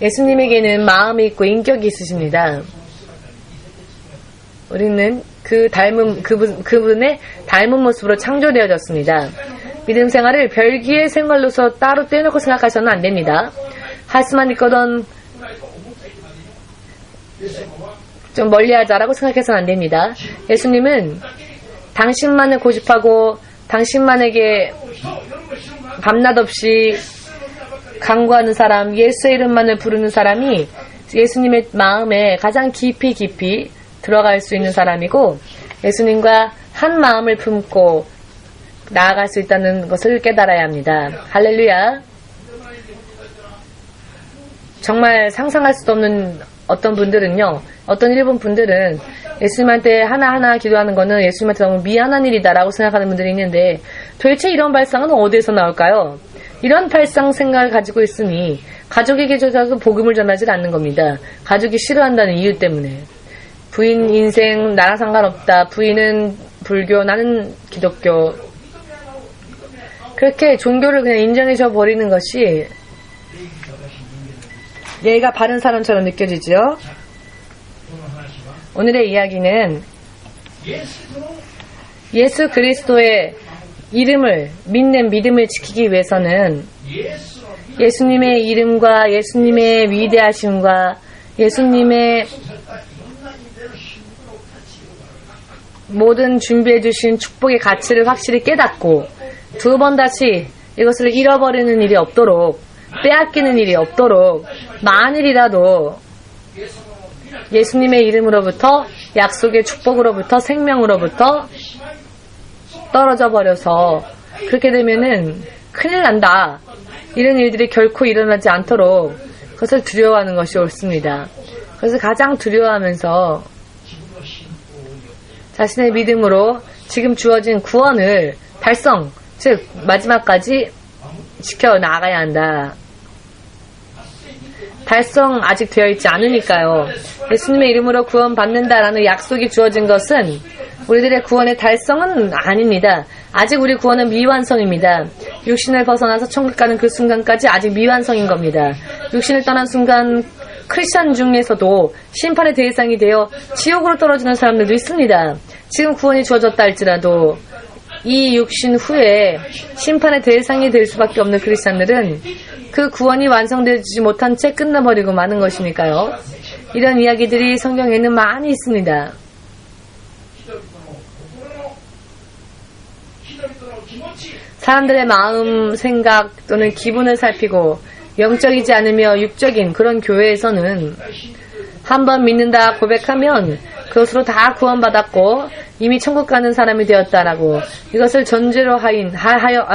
예수님에게는 마음이 있고 인격이 있으십니다. 우리는 그분의 닮은 모습으로 창조되어졌습니다. 믿음 생활을 별개의 생활로서 따로 떼놓고 생각하셔는 안 됩니다. 할 수만 있거든 좀 멀리하자라고 생각해서는 안 됩니다. 예수님은 당신만을 고집하고 당신만에게 밤낮 없이 간구하는 사람, 예수의 이름만을 부르는 사람이 예수님의 마음에 가장 깊이 들어갈 수 있는 사람이고, 예수님과 한 마음을 품고 나아갈 수 있다는 것을 깨달아야 합니다. 할렐루야. 정말 상상할 수도 없는 어떤 분들은요, 어떤 일본 분들은 예수님한테 하나하나 기도하는 거는 예수님한테 너무 미안한 일이다라고 생각하는 분들이 있는데, 도대체 이런 발상은 어디에서 나올까요? 이런 발상 생각을 가지고 있으니 가족에게조차도 복음을 전하지 않는 겁니다. 가족이 싫어한다는 이유 때문에. 부인 인생 나랑 상관없다. 부인은 불교, 나는 기독교. 그렇게 종교를 그냥 인정해줘 버리는 것이 얘가 바른 사람처럼 느껴지죠. 오늘의 이야기는 예수 그리스도의 이름을 믿는 믿음을 지키기 위해서는 예수님의 이름과 예수님의 위대하심과 예수님의 모든 준비해 주신 축복의 가치를 확실히 깨닫고 두 번 다시 이것을 잃어버리는 일이 없도록, 빼앗기는 일이 없도록, 만일이라도 예수님의 이름으로부터, 약속의 축복으로부터, 생명으로부터 떨어져 버려서 그렇게 되면은 큰일 난다. 이런 일들이 결코 일어나지 않도록 그것을 두려워하는 것이 옳습니다. 그래서 가장 두려워하면서 자신의 믿음으로 지금 주어진 구원을 달성, 즉 마지막까지 지켜나가야 한다. 달성 아직 되어 있지 않으니까요. 예수님의 이름으로 구원받는다라는 약속이 주어진 것은 우리들의 구원의 달성은 아닙니다. 아직 우리 구원은 미완성입니다. 육신을 벗어나서 천국 가는 그 순간까지 아직 미완성인 겁니다. 육신을 떠난 순간 크리스천 중에서도 심판의 대상이 되어 지옥으로 떨어지는 사람들도 있습니다. 지금 구원이 주어졌다 할지라도 이 육신 후에 심판의 대상이 될 수밖에 없는 크리스천들은 그 구원이 완성되지 못한 채 끝나버리고 마는 것이니까요. 이런 이야기들이 성경에는 많이 있습니다. 사람들의 마음, 생각 또는 기분을 살피고 영적이지 않으며 육적인 그런 교회에서는 한번 믿는다 고백하면 그것으로 다 구원받았고 이미 천국 가는 사람이 되었다라고 이것을 전제로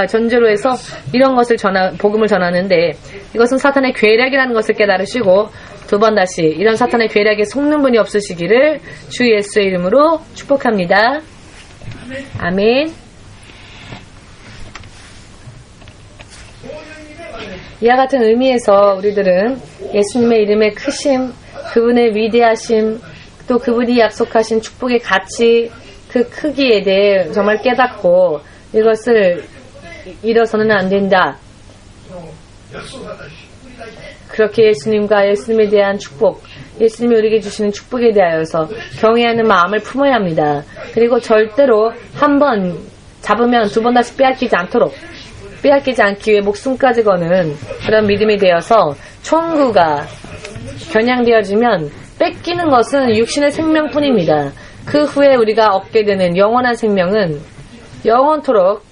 전제로 해서 이런 것을 복음을 전하는데, 이것은 사탄의 괴략이라는 것을 깨달으시고 두 번 다시 이런 사탄의 괴략에 속는 분이 없으시기를 주 예수의 이름으로 축복합니다. 아멘. 이와 같은 의미에서 우리들은 예수님의 이름의 크심, 그분의 위대하심, 또 그분이 약속하신 축복의 가치, 그 크기에 대해 정말 깨닫고 이것을 잃어서는 안 된다. 그렇게 예수님과 예수님에 대한 축복, 예수님이 우리에게 주시는 축복에 대하여서 경외하는 마음을 품어야 합니다. 그리고 절대로 한 번 잡으면 두 번 다시 빼앗기지 않기 위해 목숨까지 거는 그런 믿음이 되어서 총구가 겨냥되어지면 뺏기는 것은 육신의 생명뿐입니다. 그 후에 우리가 얻게 되는 영원한 생명은 영원토록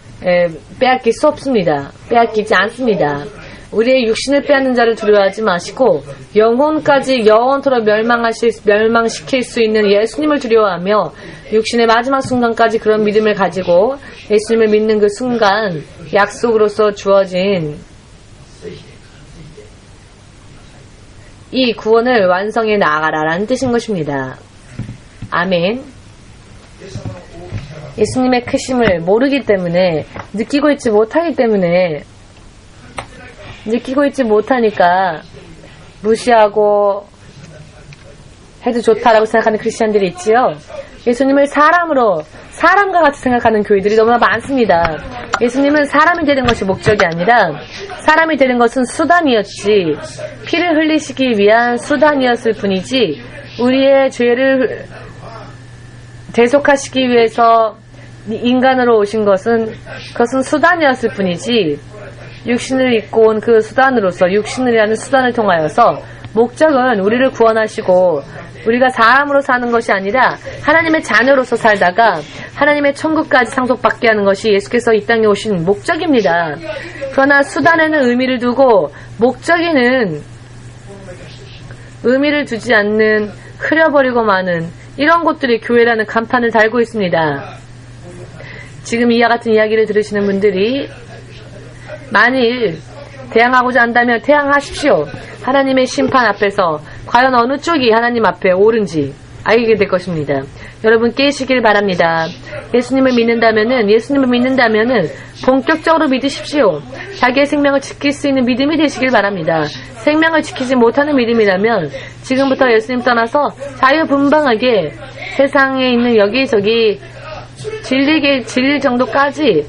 빼앗길 수 없습니다. 빼앗기지 않습니다. 우리의 육신을 빼앗는 자를 두려워하지 마시고 영혼까지 영원토록 멸망시킬 수 있는 예수님을 두려워하며 육신의 마지막 순간까지 그런 믿음을 가지고 예수님을 믿는 그 순간 약속으로서 주어진 이 구원을 완성해 나아가라라는 뜻인 것입니다. 아멘. 예수님의 크심을 모르기 때문에 느끼고 있지 못하니까 무시하고 해도 좋다라고 생각하는 크리스천들이 있지요. 예수님을 사람과 같이 생각하는 교회들이 너무나 많습니다. 예수님은 사람이 되는 것이 목적이 아니라 사람이 되는 것은 수단이었지, 피를 흘리시기 위한 수단이었을 뿐이지, 우리의 죄를 대속하시기 위해서 인간으로 오신 그것은 수단이었을 뿐이지, 육신을 입고 온 그 수단으로서, 육신이라는 수단을 통하여서 목적은 우리를 구원하시고 우리가 사람으로 사는 것이 아니라 하나님의 자녀로서 살다가 하나님의 천국까지 상속받게 하는 것이 예수께서 이 땅에 오신 목적입니다. 그러나 수단에는 의미를 두고 목적에는 의미를 두지 않는 흐려버리고 마는 이런 것들이 교회라는 간판을 달고 있습니다. 지금 이와 같은 이야기를 들으시는 분들이 만일 대항하고자 한다면 대항하십시오. 하나님의 심판 앞에서 과연 어느 쪽이 하나님 앞에 옳은지 알게 될 것입니다. 여러분 깨시길 바랍니다. 예수님을 믿는다면은 본격적으로 믿으십시오. 자기의 생명을 지킬 수 있는 믿음이 되시길 바랍니다. 생명을 지키지 못하는 믿음이라면 지금부터 예수님 떠나서 자유분방하게 세상에 있는 여기저기 질릴 정도까지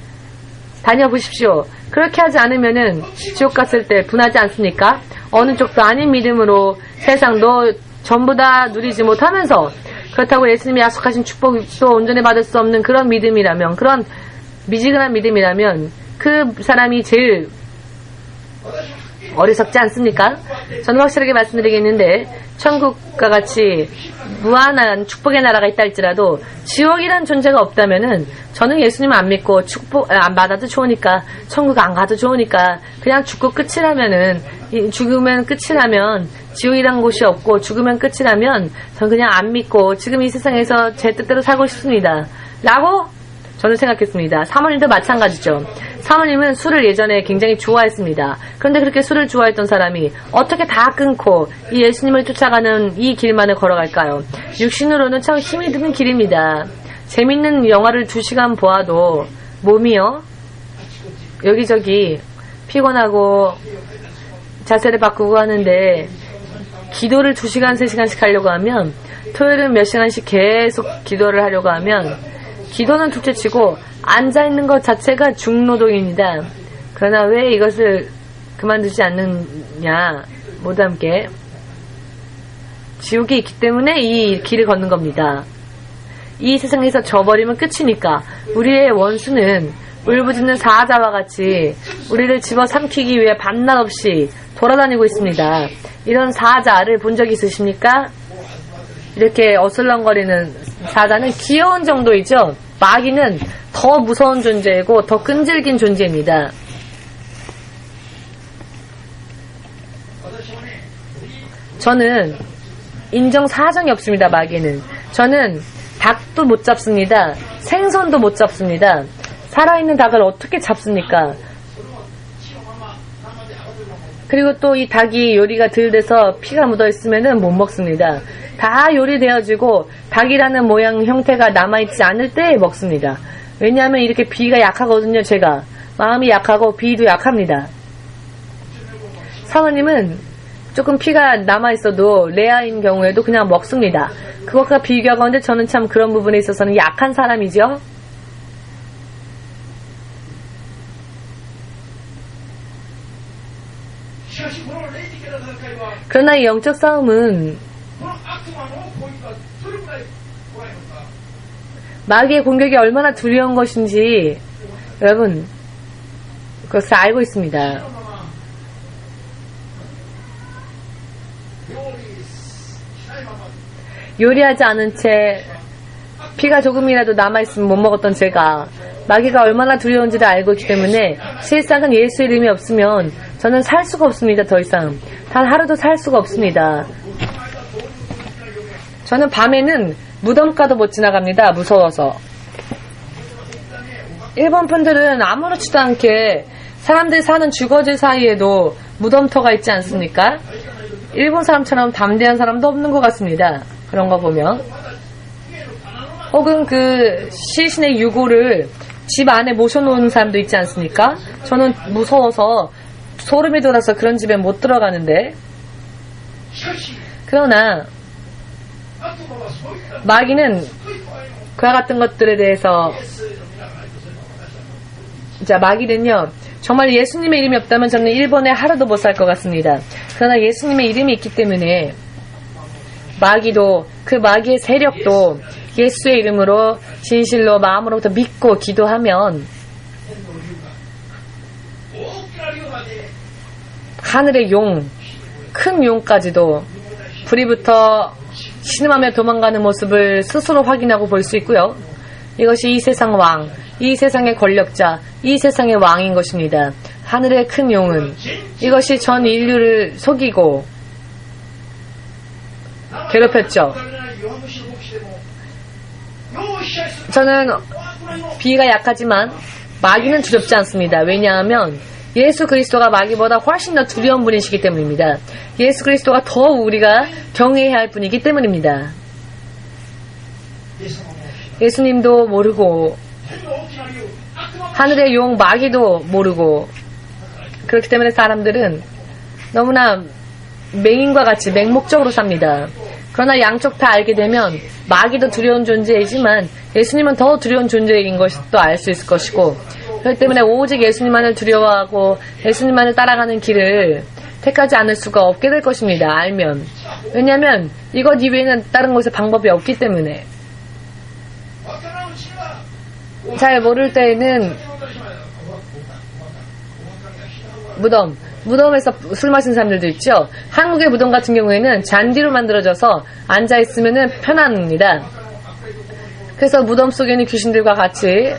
다녀보십시오. 그렇게 하지 않으면은 지옥 갔을 때 분하지 않습니까? 어느 쪽도 아닌 믿음으로 세상도 전부 다 누리지 못하면서 그렇다고 예수님이 약속하신 축복도 온전히 받을 수 없는 그런 믿음이라면, 그런 미지근한 믿음이라면 그 사람이 제일 어리석지 않습니까? 저는 확실하게 말씀드리겠는데 천국과 같이 무한한 축복의 나라가 있다 할지라도 지옥이란 존재가 없다면은 저는 예수님을 안 믿고 축복 안 받아도 좋으니까, 천국 안 가도 좋으니까 그냥 죽고 끝이라면은, 죽으면 끝이라면, 지옥이란 곳이 없고 죽으면 끝이라면 저는 그냥 안 믿고 지금 이 세상에서 제 뜻대로 살고 싶습니다 라고 저는 생각했습니다. 사모님도 마찬가지죠. 사모님은 술을 예전에 굉장히 좋아했습니다. 그런데 그렇게 술을 좋아했던 사람이 어떻게 다 끊고 이 예수님을 쫓아가는 이 길만을 걸어갈까요? 육신으로는 참 힘이 드는 길입니다. 재밌는 영화를 2시간 보아도 몸이요, 여기저기 피곤하고 자세를 바꾸고 하는데 기도를 2시간, 3시간씩 하려고 하면, 토요일은 몇 시간씩 계속 기도를 하려고 하면, 기도는 둘째치고 앉아있는 것 자체가 중노동입니다. 그러나 왜 이것을 그만두지 않느냐, 모두 함께 지옥이 있기 때문에 이 길을 걷는 겁니다. 이 세상에서 져버리면 끝이니까 우리의 원수는 울부짖는 사자와 같이 우리를 집어삼키기 위해 밤낮 없이 돌아다니고 있습니다. 이런 사자를 본 적 있으십니까? 이렇게 어슬렁거리는 사자는 귀여운 정도이죠. 마귀는 더 무서운 존재이고 더 끈질긴 존재입니다. 저는 인정사정이 없습니다. 마귀는. 저는 닭도 못 잡습니다. 생선도 못 잡습니다. 살아있는 닭을 어떻게 잡습니까? 그리고 또 이 닭이 요리가 덜 돼서 피가 묻어있으면 못 먹습니다. 다 요리되어지고 닭이라는 모양 형태가 남아있지 않을 때 먹습니다. 왜냐하면 이렇게 비가 약하거든요. 제가 마음이 약하고 비도 약합니다. 사모님은 조금 피가 남아있어도 레아인 경우에도 그냥 먹습니다. 그것과 비교하건데 저는 참 그런 부분에 있어서는 약한 사람이죠. 그러나 이 영적 싸움은 마귀의 공격이 얼마나 두려운 것인지 여러분 그것을 알고 있습니다. 요리하지 않은 채 피가 조금이라도 남아있으면 못 먹었던 제가 마귀가 얼마나 두려운지를 알고 있기 때문에 실상은 예수 이름이 없으면 저는 살 수가 없습니다. 더 이상 단 하루도 살 수가 없습니다. 저는 밤에는 무덤가도 못 지나갑니다. 무서워서. 일본 분들은 아무렇지도 않게 사람들 사는 주거지 사이에도 무덤터가 있지 않습니까? 일본 사람처럼 담대한 사람도 없는 것 같습니다. 그런 거 보면. 혹은 그 시신의 유골을 집 안에 모셔놓은 사람도 있지 않습니까? 저는 무서워서 소름이 돋아서 그런 집에 못 들어가는데, 그러나 마귀는 그와 같은 것들에 대해서, 자, 마귀는요 정말 예수님의 이름이 없다면 저는 일본에 하루도 못 살 것 같습니다. 그러나 예수님의 이름이 있기 때문에 마귀도, 그 마귀의 세력도 예수의 이름으로 진실로 마음으로부터 믿고 기도하면 하늘의 용, 큰 용까지도 불이 붙어 신음하며 도망가는 모습을 스스로 확인하고 볼 수 있고요. 이것이 이 세상 왕, 이 세상의 권력자, 이 세상의 왕인 것입니다. 하늘의 큰 용은 이것이 전 인류를 속이고 괴롭혔죠. 저는 비위가 약하지만 마귀는 두렵지 않습니다. 왜냐하면 예수 그리스도가 마귀보다 훨씬 더 두려운 분이시기 때문입니다. 예수 그리스도가 더 우리가 경외해야 할 분이기 때문입니다. 예수님도 모르고 하늘의 용 마귀도 모르고 그렇기 때문에 사람들은 너무나 맹인과 같이 맹목적으로 삽니다. 그러나 양쪽 다 알게 되면 마귀도 두려운 존재이지만 예수님은 더 두려운 존재인 것도 알 수 있을 것이고, 그렇기 때문에 오직 예수님만을 두려워하고 예수님만을 따라가는 길을 택하지 않을 수가 없게 될 것입니다. 알면. 왜냐하면 이것 이외에는 다른 곳에 방법이 없기 때문에. 잘 모를 때에는 무덤에서 술 마시는 사람들도 있죠. 한국의 무덤 같은 경우에는 잔디로 만들어져서 앉아있으면 편합니다. 그래서 무덤 속에는 귀신들과 같이,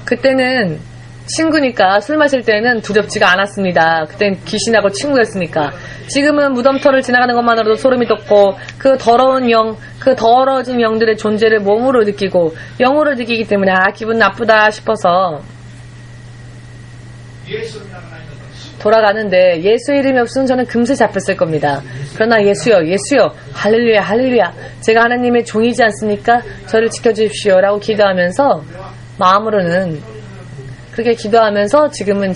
그때는 친구니까 술 마실 때는 두렵지가 않았습니다. 그땐 귀신하고 친구였으니까. 지금은 무덤터를 지나가는 것만으로도 소름이 돋고 그 더러운 영, 그 더러워진 영들의 존재를 몸으로 느끼고 영으로 느끼기 때문에 기분 나쁘다 싶어서 돌아가는데 예수 이름이 없으면 저는 금세 잡혔을 겁니다. 그러나 예수여, 예수여, 할렐루야, 할렐루야, 제가 하나님의 종이지 않습니까? 저를 지켜주십시오 라고 기도하면서, 마음으로는 그렇게 기도하면서 지금은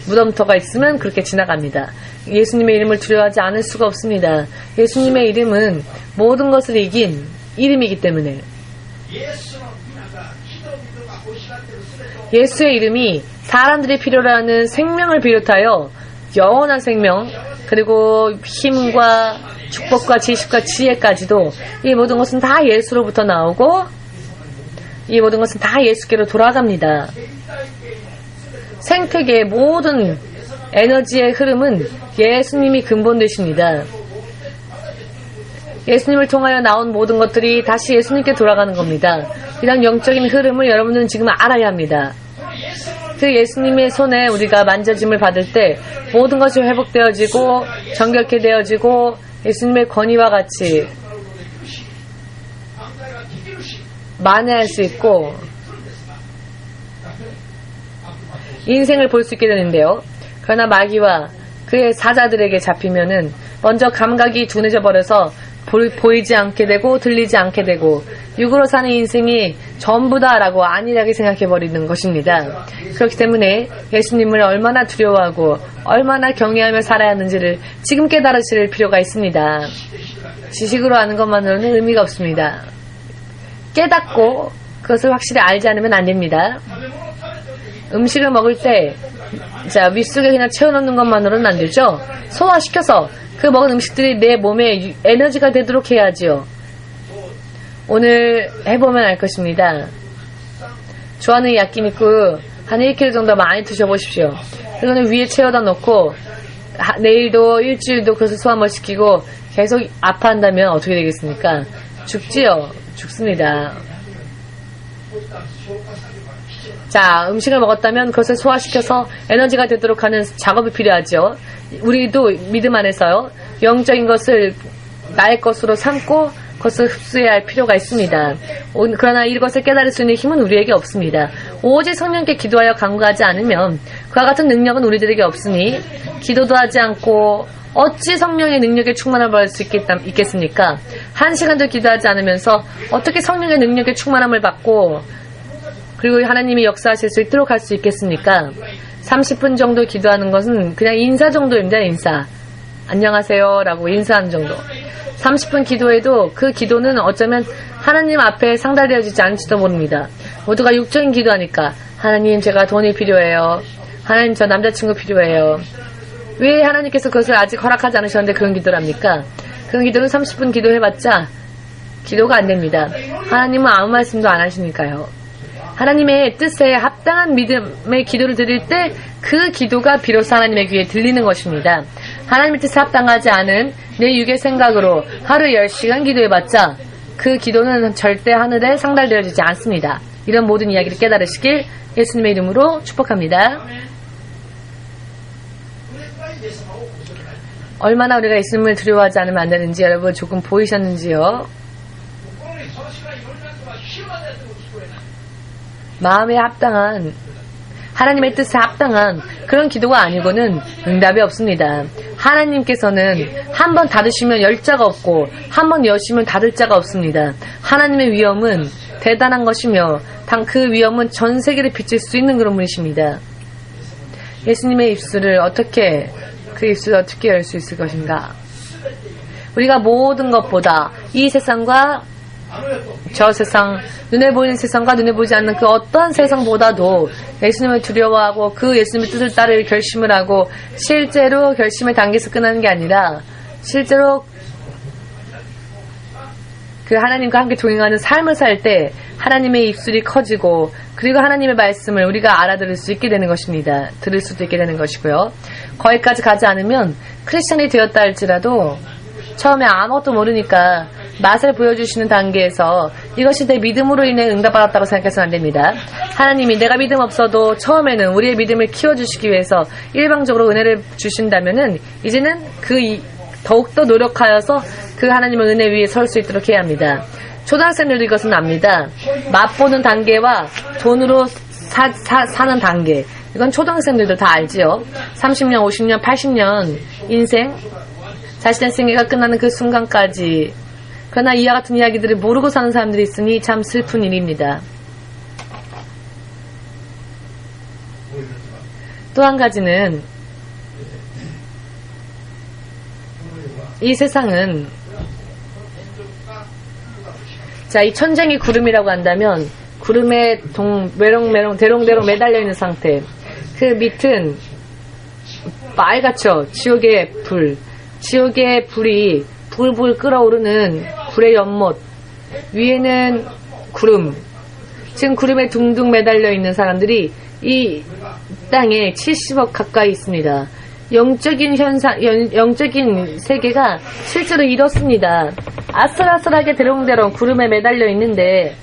무덤터가 있으면 그렇게 지나갑니다. 예수님의 이름을 두려워하지 않을 수가 없습니다. 예수님의 이름은 모든 것을 이긴 이름이기 때문에. 예수의 이름이 사람들이 필요로 하는 생명을 비롯하여 영원한 생명, 그리고 힘과 축복과 지식과 지혜까지도, 이 모든 것은 다 예수로부터 나오고 이 모든 것은 다 예수께로 돌아갑니다. 생태계의 모든 에너지의 흐름은 예수님이 근본 되십니다. 예수님을 통하여 나온 모든 것들이 다시 예수님께 돌아가는 겁니다. 이런 영적인 흐름을 여러분들은 지금 알아야 합니다. 그 예수님의 손에 우리가 만져짐을 받을 때 모든 것이 회복되어지고 정결케 되어지고 예수님의 권위와 같이 만회할 수 있고 인생을 볼 수 있게 되는데요. 그러나 마귀와 그의 사자들에게 잡히면은 먼저 감각이 둔해져 버려서 보이지 않게 되고 들리지 않게 되고 육으로 사는 인생이 전부다라고 안일하게 생각해버리는 것입니다. 그렇기 때문에 예수님을 얼마나 두려워하고 얼마나 경외하며 살아야 하는지를 지금 깨달으실 필요가 있습니다. 지식으로 아는 것만으로는 의미가 없습니다. 깨닫고 그것을 확실히 알지 않으면 안 됩니다. 음식을 먹을 때 윗속에 그냥 채워넣는 것만으로는 안 되죠. 소화시켜서 그 먹은 음식들이 내 몸에 에너지가 되도록 해야지요. 오늘 해보면 알 것입니다. 좋아하는 야끼니쿠 한 1kg 정도 많이 드셔보십시오. 그거는 위에 채워다 놓고 내일도 일주일도 그것을 소화못 시키고 계속 아파한다면 어떻게 되겠습니까? 죽지요. 죽습니다. 자, 음식을 먹었다면 그것을 소화시켜서 에너지가 되도록 하는 작업이 필요하죠. 우리도 믿음 안에서요, 영적인 것을 나의 것으로 삼고 그것을 흡수해야 할 필요가 있습니다. 그러나 이것을 깨달을 수 있는 힘은 우리에게 없습니다. 오직 성령께 기도하여 간구하지 않으면 그와 같은 능력은 우리들에게 없으니, 기도도 하지 않고 어찌 성령의 능력에 충만함을 받을 수 있겠습니까? 1시간도 기도하지 않으면서 어떻게 성령의 능력에 충만함을 받고 그리고 하나님이 역사하실 수 있도록 할 수 있겠습니까? 30분 정도 기도하는 것은 그냥 인사 정도입니다. 인사. 안녕하세요 라고 인사하는 정도. 30분 기도해도 그 기도는 어쩌면 하나님 앞에 상달되어지지 않을지도 모릅니다. 모두가 육적인 기도하니까, 하나님 제가 돈이 필요해요. 하나님 저 남자친구 필요해요. 왜 하나님께서 그것을 아직 허락하지 않으셨는데 그런 기도를 합니까? 그런 기도는 30분 기도해봤자 기도가 안 됩니다. 하나님은 아무 말씀도 안 하시니까요. 하나님의 뜻에 합당한 믿음의 기도를 드릴 때 그 기도가 비로소 하나님의 귀에 들리는 것입니다. 하나님의 뜻에 합당하지 않은 내 육의 생각으로 하루 10시간 기도해봤자 그 기도는 절대 하늘에 상달되어지지 않습니다. 이런 모든 이야기를 깨달으시길 예수님의 이름으로 축복합니다. 얼마나 우리가 예수님을 두려워하지 않으면 안 되는지 여러분 조금 보이셨는지요? 마음에 합당한, 하나님의 뜻에 합당한 그런 기도가 아니고는 응답이 없습니다. 하나님께서는 한 번 닫으시면 열 자가 없고 한 번 여시면 닫을 자가 없습니다. 하나님의 위엄은 대단한 것이며 그 위엄은 전 세계를 비칠 수 있는 그런 분이십니다. 예수님의 입술을 어떻게 열 수 있을 것인가? 우리가 모든 것보다 이 세상과 저 세상, 눈에 보이는 세상과 눈에 보이지 않는 그 어떤 세상보다도 예수님을 두려워하고 그 예수님의 뜻을 따를 결심을 하고 실제로 결심을 당겨서 끝나는 게 아니라 실제로 그 하나님과 함께 동행하는 삶을 살 때 하나님의 입술이 커지고 그리고 하나님의 말씀을 우리가 알아들을 수 있게 되는 것입니다. 들을 수도 있게 되는 것이고요. 거기까지 가지 않으면 크리스천이 되었다 할지라도 처음에 아무것도 모르니까 맛을 보여주시는 단계에서 이것이 내 믿음으로 인해 응답받았다고 생각해서는 안 됩니다. 하나님이 내가 믿음 없어도 처음에는 우리의 믿음을 키워주시기 위해서 일방적으로 은혜를 주신다면은 이제는 더욱더 노력하여서 그 하나님의 은혜 위에 설 수 있도록 해야 합니다. 초등학생들도 이것은 압니다. 맛보는 단계와 돈으로 사는 단계. 이건 초등학생들도 다 알지요. 30년, 50년, 80년 인생, 자신의 생애가 끝나는 그 순간까지. 그러나 이와 같은 이야기들을 모르고 사는 사람들이 있으니 참 슬픈 일입니다. 또 한 가지는 이 세상은 자, 이 천장이 구름이라고 한다면 구름에 메롱메롱 대롱대롱 매달려 있는 상태. 그 밑은 빨갛죠. 지옥의 불. 지옥의 불이 불불 끓어오르는 불의 연못. 위에는 구름. 지금 구름에 둥둥 매달려 있는 사람들이 이 땅에 70억 가까이 있습니다. 영적인 영적인 세계가 실제로 이렇습니다. 아슬아슬하게 대롱대롱 구름에 매달려 있는데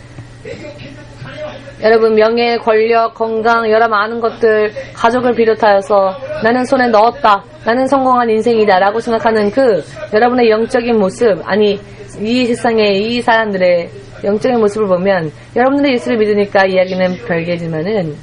여러분 명예, 권력, 건강, 여러 많은 것들, 가족을 비롯하여서 나는 손에 넣었다. 나는 성공한 인생이다. 라고 생각하는 그 여러분의 영적인 모습, 아니 이 세상의 이 사람들의 영적인 모습을 보면 여러분들의 예수를 믿으니까 이야기는 별개지만은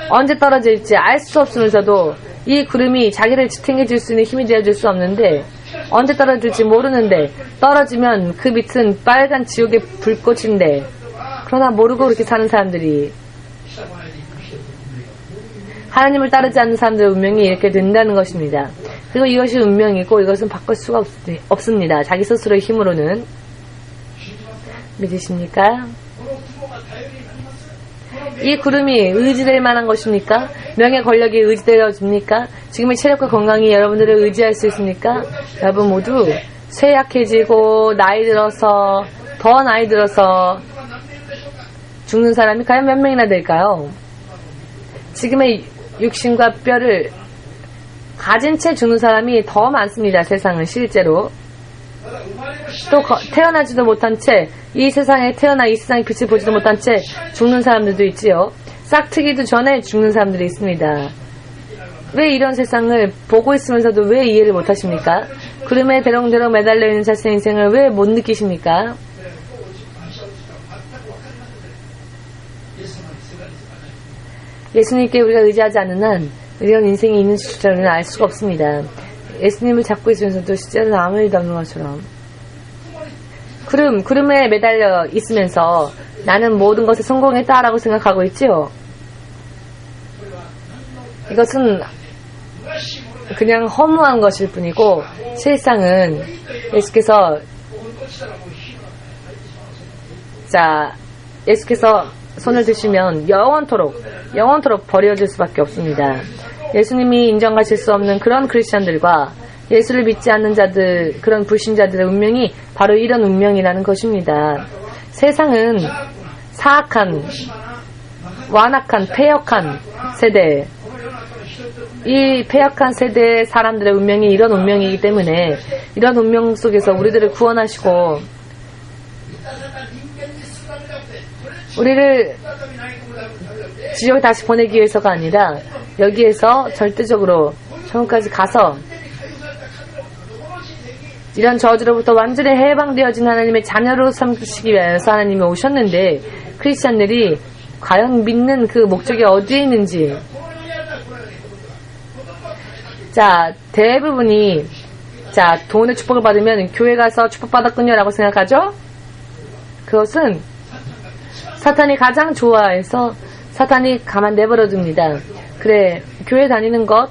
언제 떨어질지 알 수 없으면서도 이 구름이 자기를 지탱해줄 수 있는 힘이 되어줄 수 없는데 언제 떨어질지 모르는데 떨어지면 그 밑은 빨간 지옥의 불꽃인데 그러나 모르고 그렇게 사는 사람들이 하나님을 따르지 않는 사람들의 운명이 이렇게 된다는 것입니다. 그리고 이것이 운명이고 이것은 바꿀 수가 없습니다. 자기 스스로의 힘으로는. 믿으십니까? 이 구름이 의지될 만한 것입니까? 명예 권력이 의지되어집니까? 지금의 체력과 건강이 여러분들을 의지할 수 있습니까? 여러분 모두 쇠약해지고 더 나이 들어서 죽는 사람이 과연 몇 명이나 될까요? 지금의 육신과 뼈를 가진 채 죽는 사람이 더 많습니다. 세상은 실제로. 또 태어나지도 못한 채 이 세상에 태어나 이 세상의 빛을 보지도 못한 채 죽는 사람들도 있지요. 싹 트기도 전에 죽는 사람들이 있습니다. 왜 이런 세상을 보고 있으면서도 왜 이해를 못하십니까? 구름에 대롱대롱 매달려 있는 자신의 인생을 왜 못 느끼십니까? 예수님께 우리가 의지하지 않는 한 이런 인생이 있는 줄은 알 수가 없습니다. 예수님을 잡고 있으면서도 실제로는 아무 일도 없는 것처럼 구름에 매달려 있으면서 나는 모든 것에 성공했다라고 생각하고 있지요. 이것은 그냥 허무한 것일 뿐이고 실상은 예수께서 손을 드시면 영원토록 버려질 수밖에 없습니다. 예수님이 인정하실 수 없는 그런 크리스찬들과 예수를 믿지 않는 자들, 그런 불신자들의 운명이 바로 이런 운명이라는 것입니다. 세상은 사악한, 완악한, 패역한 세대, 이 패역한 세대의 사람들의 운명이 이런 운명이기 때문에 이런 운명 속에서 우리들을 구원하시고 우리를 지옥에 다시 보내기 위해서가 아니라 여기에서 절대적으로 천국까지 가서 이런 저주로부터 완전히 해방되어진 하나님의 자녀로 삼으시기 위해서 하나님이 오셨는데 크리스찬들이 과연 믿는 그 목적이 어디에 있는지 대부분이 돈의 축복을 받으면 교회 가서 축복받았군요 라고 생각하죠? 그것은 사탄이 가장 좋아해서 사탄이 가만 내버려 둡니다. 그래, 교회 다니는 것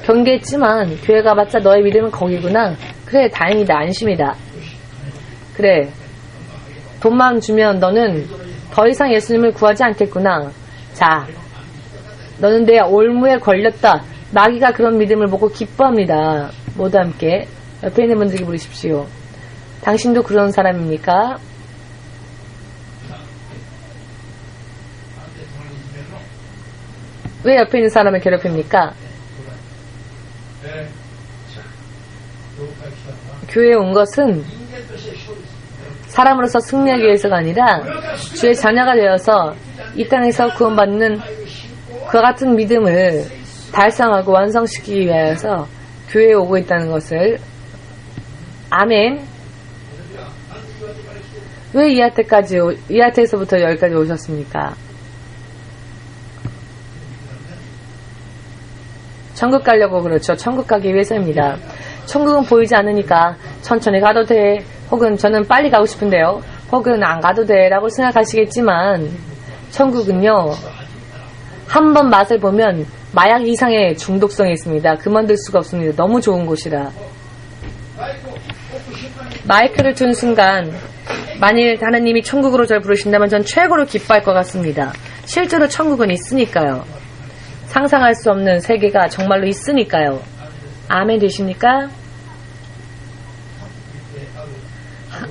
경계했지만 교회 가봤자 너의 믿음은 거기구나. 그래, 다행이다. 안심이다. 그래, 돈만 주면 너는 더 이상 예수님을 구하지 않겠구나. 너는 내 올무에 걸렸다. 마귀가 그런 믿음을 보고 기뻐합니다. 모두 함께 옆에 있는 분들에게 물으십시오. 당신도 그런 사람입니까? 왜 옆에 있는 사람을 괴롭힙니까? 교회에 온 것은 사람으로서 승리하기 위해서가 아니라 주의 자녀가 되어서 이 땅에서 구원받는 그와 같은 믿음을 달성하고 완성시키기 위해서 교회에 오고 있다는 것을. 아멘. 왜 이하트에서부터 여기까지 오셨습니까? 천국 가려고 그렇죠. 천국 가기 위해서입니다. 천국은 보이지 않으니까 천천히 가도 돼. 혹은 저는 빨리 가고 싶은데요. 혹은 안 가도 돼. 라고 생각하시겠지만 천국은요. 한번 맛을 보면 마약 이상의 중독성이 있습니다. 그만둘 수가 없습니다. 너무 좋은 곳이라. 마이크를 둔 순간 만일 하나님이 천국으로 저를 부르신다면 전 최고로 기뻐할 것 같습니다. 실제로 천국은 있으니까요. 상상할 수 없는 세계가 정말로 있으니까요. 아멘 되십니까?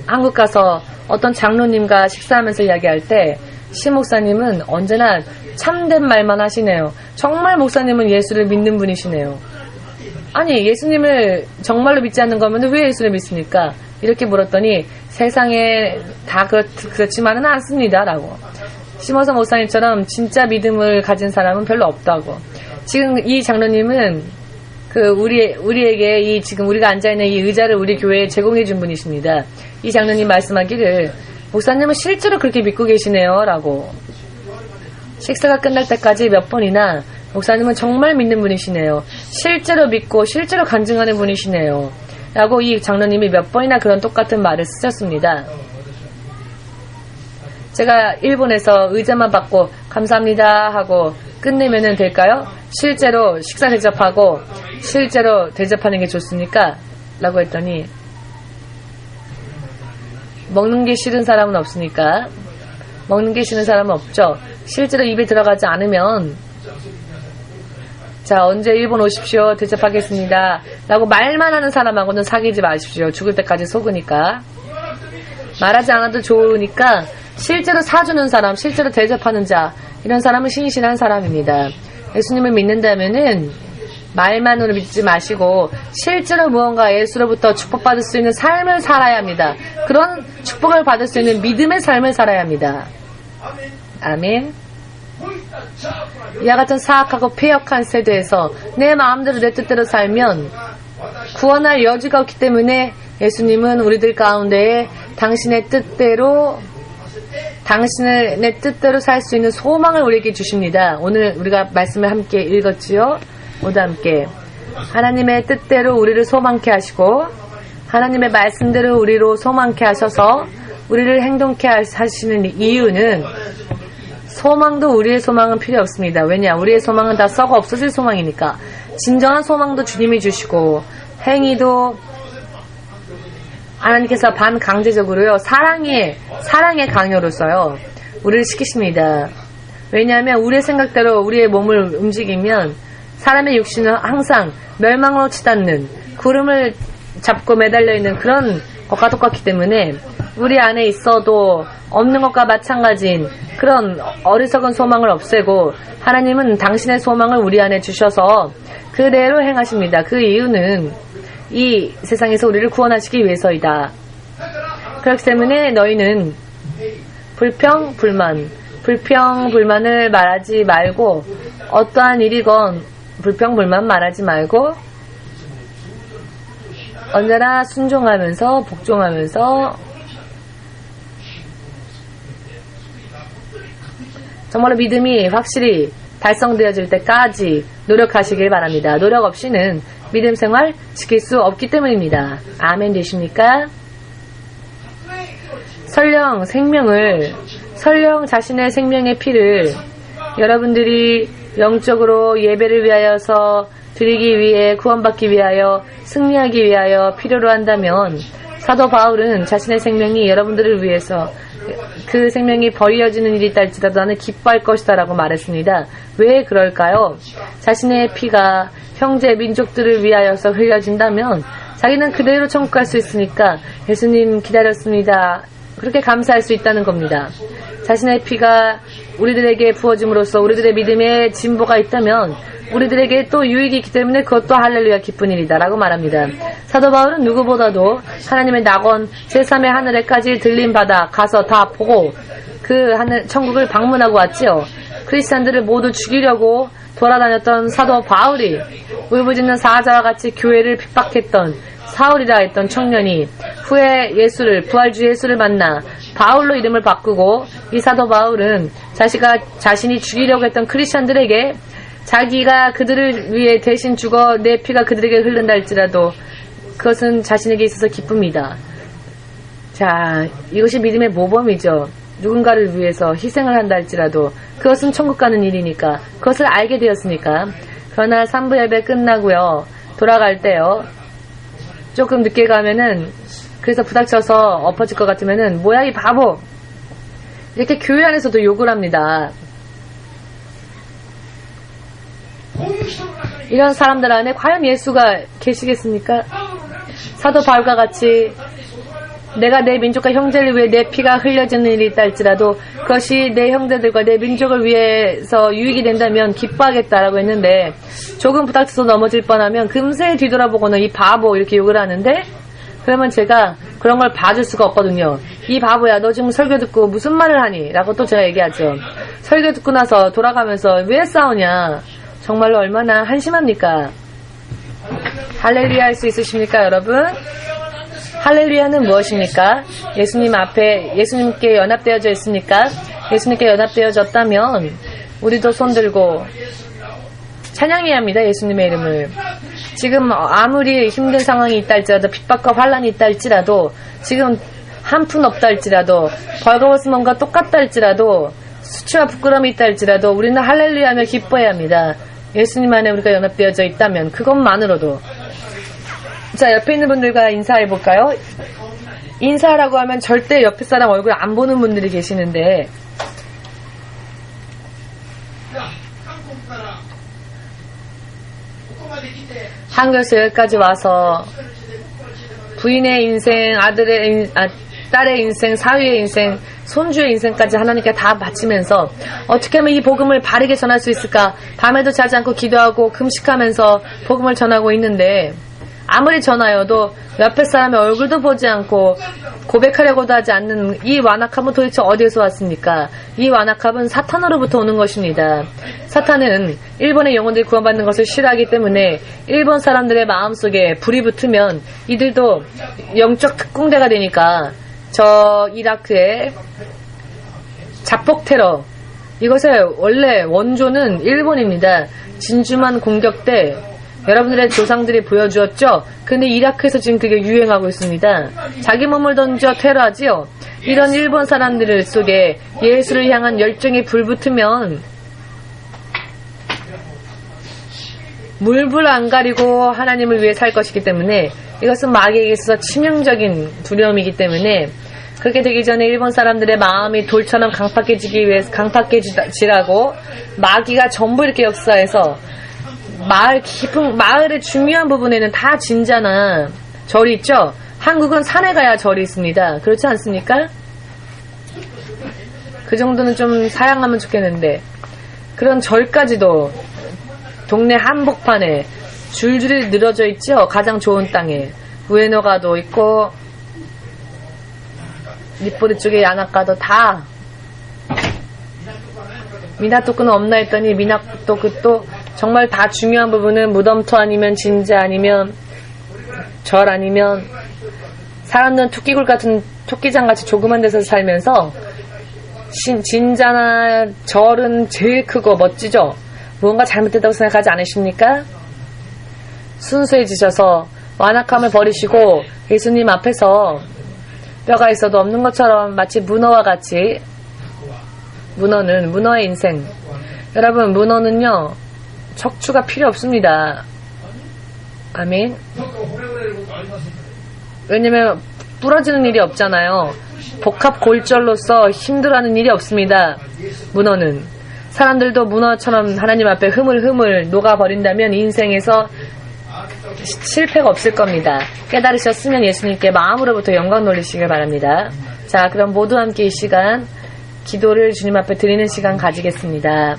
한국 가서 어떤 장로님과 식사하면서 이야기할 때 신 목사님은 언제나 참된 말만 하시네요. 정말 목사님은 예수를 믿는 분이시네요. 아니, 예수님을 정말로 믿지 않는 거면 왜 예수를 믿습니까? 이렇게 물었더니 세상에 다 그렇지만은 않습니다. 라고. 심호성 목사님처럼 진짜 믿음을 가진 사람은 별로 없다고. 지금 이 장로님은 우리에게 지금 우리가 앉아있는 이 의자를 우리 교회에 제공해 준 분이십니다. 이 장로님 말씀하기를 목사님은 실제로 그렇게 믿고 계시네요. 라고. 식사가 끝날 때까지 몇 번이나 목사님은 정말 믿는 분이시네요. 실제로 믿고 실제로 간증하는 분이시네요. 라고 이 장로님이 몇 번이나 그런 똑같은 말을 쓰셨습니다. 제가 일본에서 의자만 받고 감사합니다 하고 끝내면 될까요? 실제로 식사 대접하고 실제로 대접하는 게 좋습니까? 라고 했더니 먹는 게 싫은 사람은 없으니까. 먹는 게 싫은 사람은 없죠. 실제로 입에 들어가지 않으면 자, 언제 일본 오십시오. 대접하겠습니다. 라고 말만 하는 사람하고는 사귀지 마십시오. 죽을 때까지 속으니까. 말하지 않아도 좋으니까 실제로 사주는 사람, 실제로 대접하는 자, 이런 사람은 신실한 사람입니다. 예수님을 믿는다면은 말만으로 믿지 마시고 실제로 무언가 예수로부터 축복받을 수 있는 삶을 살아야 합니다. 그런 축복을 받을 수 있는 믿음의 삶을 살아야 합니다. 아멘. 이와 같은 사악하고 폐역한 세대에서 내 마음대로 내 뜻대로 살면 구원할 여지가 없기 때문에 예수님은 우리들 가운데에 당신의 뜻대로 살 수 있는 소망을 우리에게 주십니다. 오늘 우리가 말씀을 함께 읽었지요. 모두 함께 하나님의 뜻대로 우리를 소망케 하시고 하나님의 말씀대로 우리로 소망케 하셔서 우리를 행동케 하시는 이유는 소망도 우리의 소망은 필요 없습니다. 왜냐? 우리의 소망은 다 썩어 없어질 소망이니까. 진정한 소망도 주님이 주시고 행위도 하나님께서 반강제적으로요. 사랑의 강요로서요. 우리를 시키십니다. 왜냐하면 우리의 생각대로 우리의 몸을 움직이면 사람의 육신은 항상 멸망으로 치닫는 구름을 잡고 매달려 있는 그런 것과 똑같기 때문에 우리 안에 있어도 없는 것과 마찬가지인 그런 어리석은 소망을 없애고 하나님은 당신의 소망을 우리 안에 주셔서 그대로 행하십니다. 그 이유는 이 세상에서 우리를 구원하시기 위해서이다. 그렇기 때문에 너희는 불평불만을 말하지 말고 어떠한 일이건 불평불만 말하지 말고 언제나 순종하면서 복종하면서 정말로 믿음이 확실히 달성되어질 때까지 노력하시길 바랍니다. 노력 없이는 믿음 생활 지킬 수 없기 때문입니다. 아멘 되십니까? 설령 자신의 생명의 피를 여러분들이 영적으로 예배를 위하여서 드리기 위해 구원받기 위하여 승리하기 위하여 필요로 한다면 사도 바울은 자신의 생명이 여러분들을 위해서 그 생명이 버려지는 일이 있달지라도 나는 기뻐할 것이다 라고 말했습니다. 왜 그럴까요? 자신의 피가 형제 민족들을 위하여서 흘려진다면 자기는 그대로 천국 갈 수 있으니까 예수님 기다렸습니다. 그렇게 감사할 수 있다는 겁니다. 자신의 피가 우리들에게 부어짐으로써 우리들의 믿음에 진보가 있다면 우리들에게 또 유익이 있기 때문에 그것도 할렐루야 기쁜 일이다 라고 말합니다. 사도 바울은 누구보다도 하나님의 낙원 제3의 하늘에까지 들림받아 가서 다 보고 그 하늘 천국을 방문하고 왔지요. 크리스찬들을 모두 죽이려고 돌아다녔던 사도 바울이 울부짖는 사자와 같이 교회를 핍박했던 사울이라 했던 청년이 후에 부활주 예수를 만나 바울로 이름을 바꾸고 이 사도 바울은 자신이 죽이려고 했던 크리스찬들에게 자기가 그들을 위해 대신 죽어 내 피가 그들에게 흐른다 할지라도 그것은 자신에게 있어서 기쁩니다. 자, 이것이 믿음의 모범이죠. 누군가를 위해서 희생을 한다 할지라도 그것은 천국 가는 일이니까 그것을 알게 되었으니까. 그러나 3부 예배 끝나고요. 돌아갈 때요. 조금 늦게 가면은 그래서 부닥쳐서 엎어질 것 같으면은 뭐야 이 바보 이렇게 교회 안에서도 욕을 합니다. 이런 사람들 안에 과연 예수가 계시겠습니까? 사도 바울과 같이 내가 내 민족과 형제를 위해 내 피가 흘려지는 일이 있다 할지라도 그것이 내 형제들과 내 민족을 위해서 유익이 된다면 기뻐하겠다라고 했는데 조금 부닥쳐서 넘어질 뻔하면 금세 뒤돌아보고는 이 바보 이렇게 욕을 하는데 그러면 제가 그런 걸 봐줄 수가 없거든요. 이 바보야 너 지금 설교 듣고 무슨 말을 하니? 라고 또 제가 얘기하죠. 설교 듣고 나서 돌아가면서 왜 싸우냐? 정말로 얼마나 한심합니까? 할렐루야 할 수 있으십니까 여러분? 할렐루야는 무엇입니까? 예수님 앞에 예수님께 연합되어져 있습니까? 예수님께 연합되어졌다면 우리도 손들고 찬양해야 합니다. 예수님의 이름을. 지금 아무리 힘든 상황이 있다 할지라도 핍박과 환란이 있다 할지라도 지금 한 푼 없다 할지라도 벌거벗은 몸과 똑같다 할지라도 수치와 부끄러움이 있다 할지라도 우리는 할렐루야 하며 기뻐해야 합니다. 예수님 안에 우리가 연합되어져 있다면 그것만으로도. 자, 옆에 있는 분들과 인사해볼까요? 인사라고 하면 절대 옆에 사람 얼굴 안 보는 분들이 계시는데 한국에서 여기까지 와서 부인의 인생, 딸의 인생, 사위의 인생, 손주의 인생까지 하나님께 다 바치면서 어떻게 하면 이 복음을 바르게 전할 수 있을까? 밤에도 자지 않고 기도하고 금식하면서 복음을 전하고 있는데 아무리 전하여도 옆에 사람의 얼굴도 보지 않고 고백하려고도 하지 않는 이 완악함은 도대체 어디에서 왔습니까? 이 완악함은 사탄으로부터 오는 것입니다. 사탄은 일본의 영혼들이 구원받는 것을 싫어하기 때문에 일본 사람들의 마음속에 불이 붙으면 이들도 영적 특공대가 되니까 저 이라크의 자폭 테러, 이것의 원래 원조는 일본입니다. 진주만 공격 때 여러분들의 조상들이 보여주었죠? 근데 이라크에서 지금 그게 유행하고 있습니다. 자기 몸을 던져 테러하지요? 이런 일본 사람들 속에 예수를 향한 열정이 불붙으면 물불 안 가리고 하나님을 위해 살 것이기 때문에 이것은 마귀에게 있어서 치명적인 두려움이기 때문에 그렇게 되기 전에 일본 사람들의 마음이 돌처럼 강팍해지라고 마귀가 전부 이렇게 역사해서 마을의 중요한 부분에는 다 진자나 절이 있죠? 한국은 산에 가야 절이 있습니다. 그렇지 않습니까? 그 정도는 좀 사양하면 좋겠는데 그런 절까지도 동네 한복판에 줄줄이 늘어져 있죠? 가장 좋은 땅에 우에노가도 있고 니포리 쪽에 야나카도 다 미나토크는 없나 했더니 미나토크도 정말 다 중요한 부분은 무덤터 아니면 진자 아니면 절 아니면 사람들은 토끼굴 같은 토끼장 같이 조그만 데서 살면서 진자나 절은 제일 크고 멋지죠. 무언가 잘못됐다고 생각하지 않으십니까? 순수해지셔서 완악함을 버리시고 예수님 앞에서 뼈가 있어도 없는 것처럼 마치 문어와 같이 문어는 문어의 인생. 여러분 문어는요 척추가 필요 없습니다. 아멘. 왜냐면 부러지는 일이 없잖아요. 복합 골절로서 힘들어하는 일이 없습니다. 문어는 사람들도 문어처럼 하나님 앞에 흐물흐물 녹아버린다면 인생에서 실패가 없을 겁니다. 깨달으셨으면 예수님께 마음으로부터 영광 돌리시길 바랍니다. 자, 그럼 모두 함께 이 시간 기도를 주님 앞에 드리는 시간 가지겠습니다.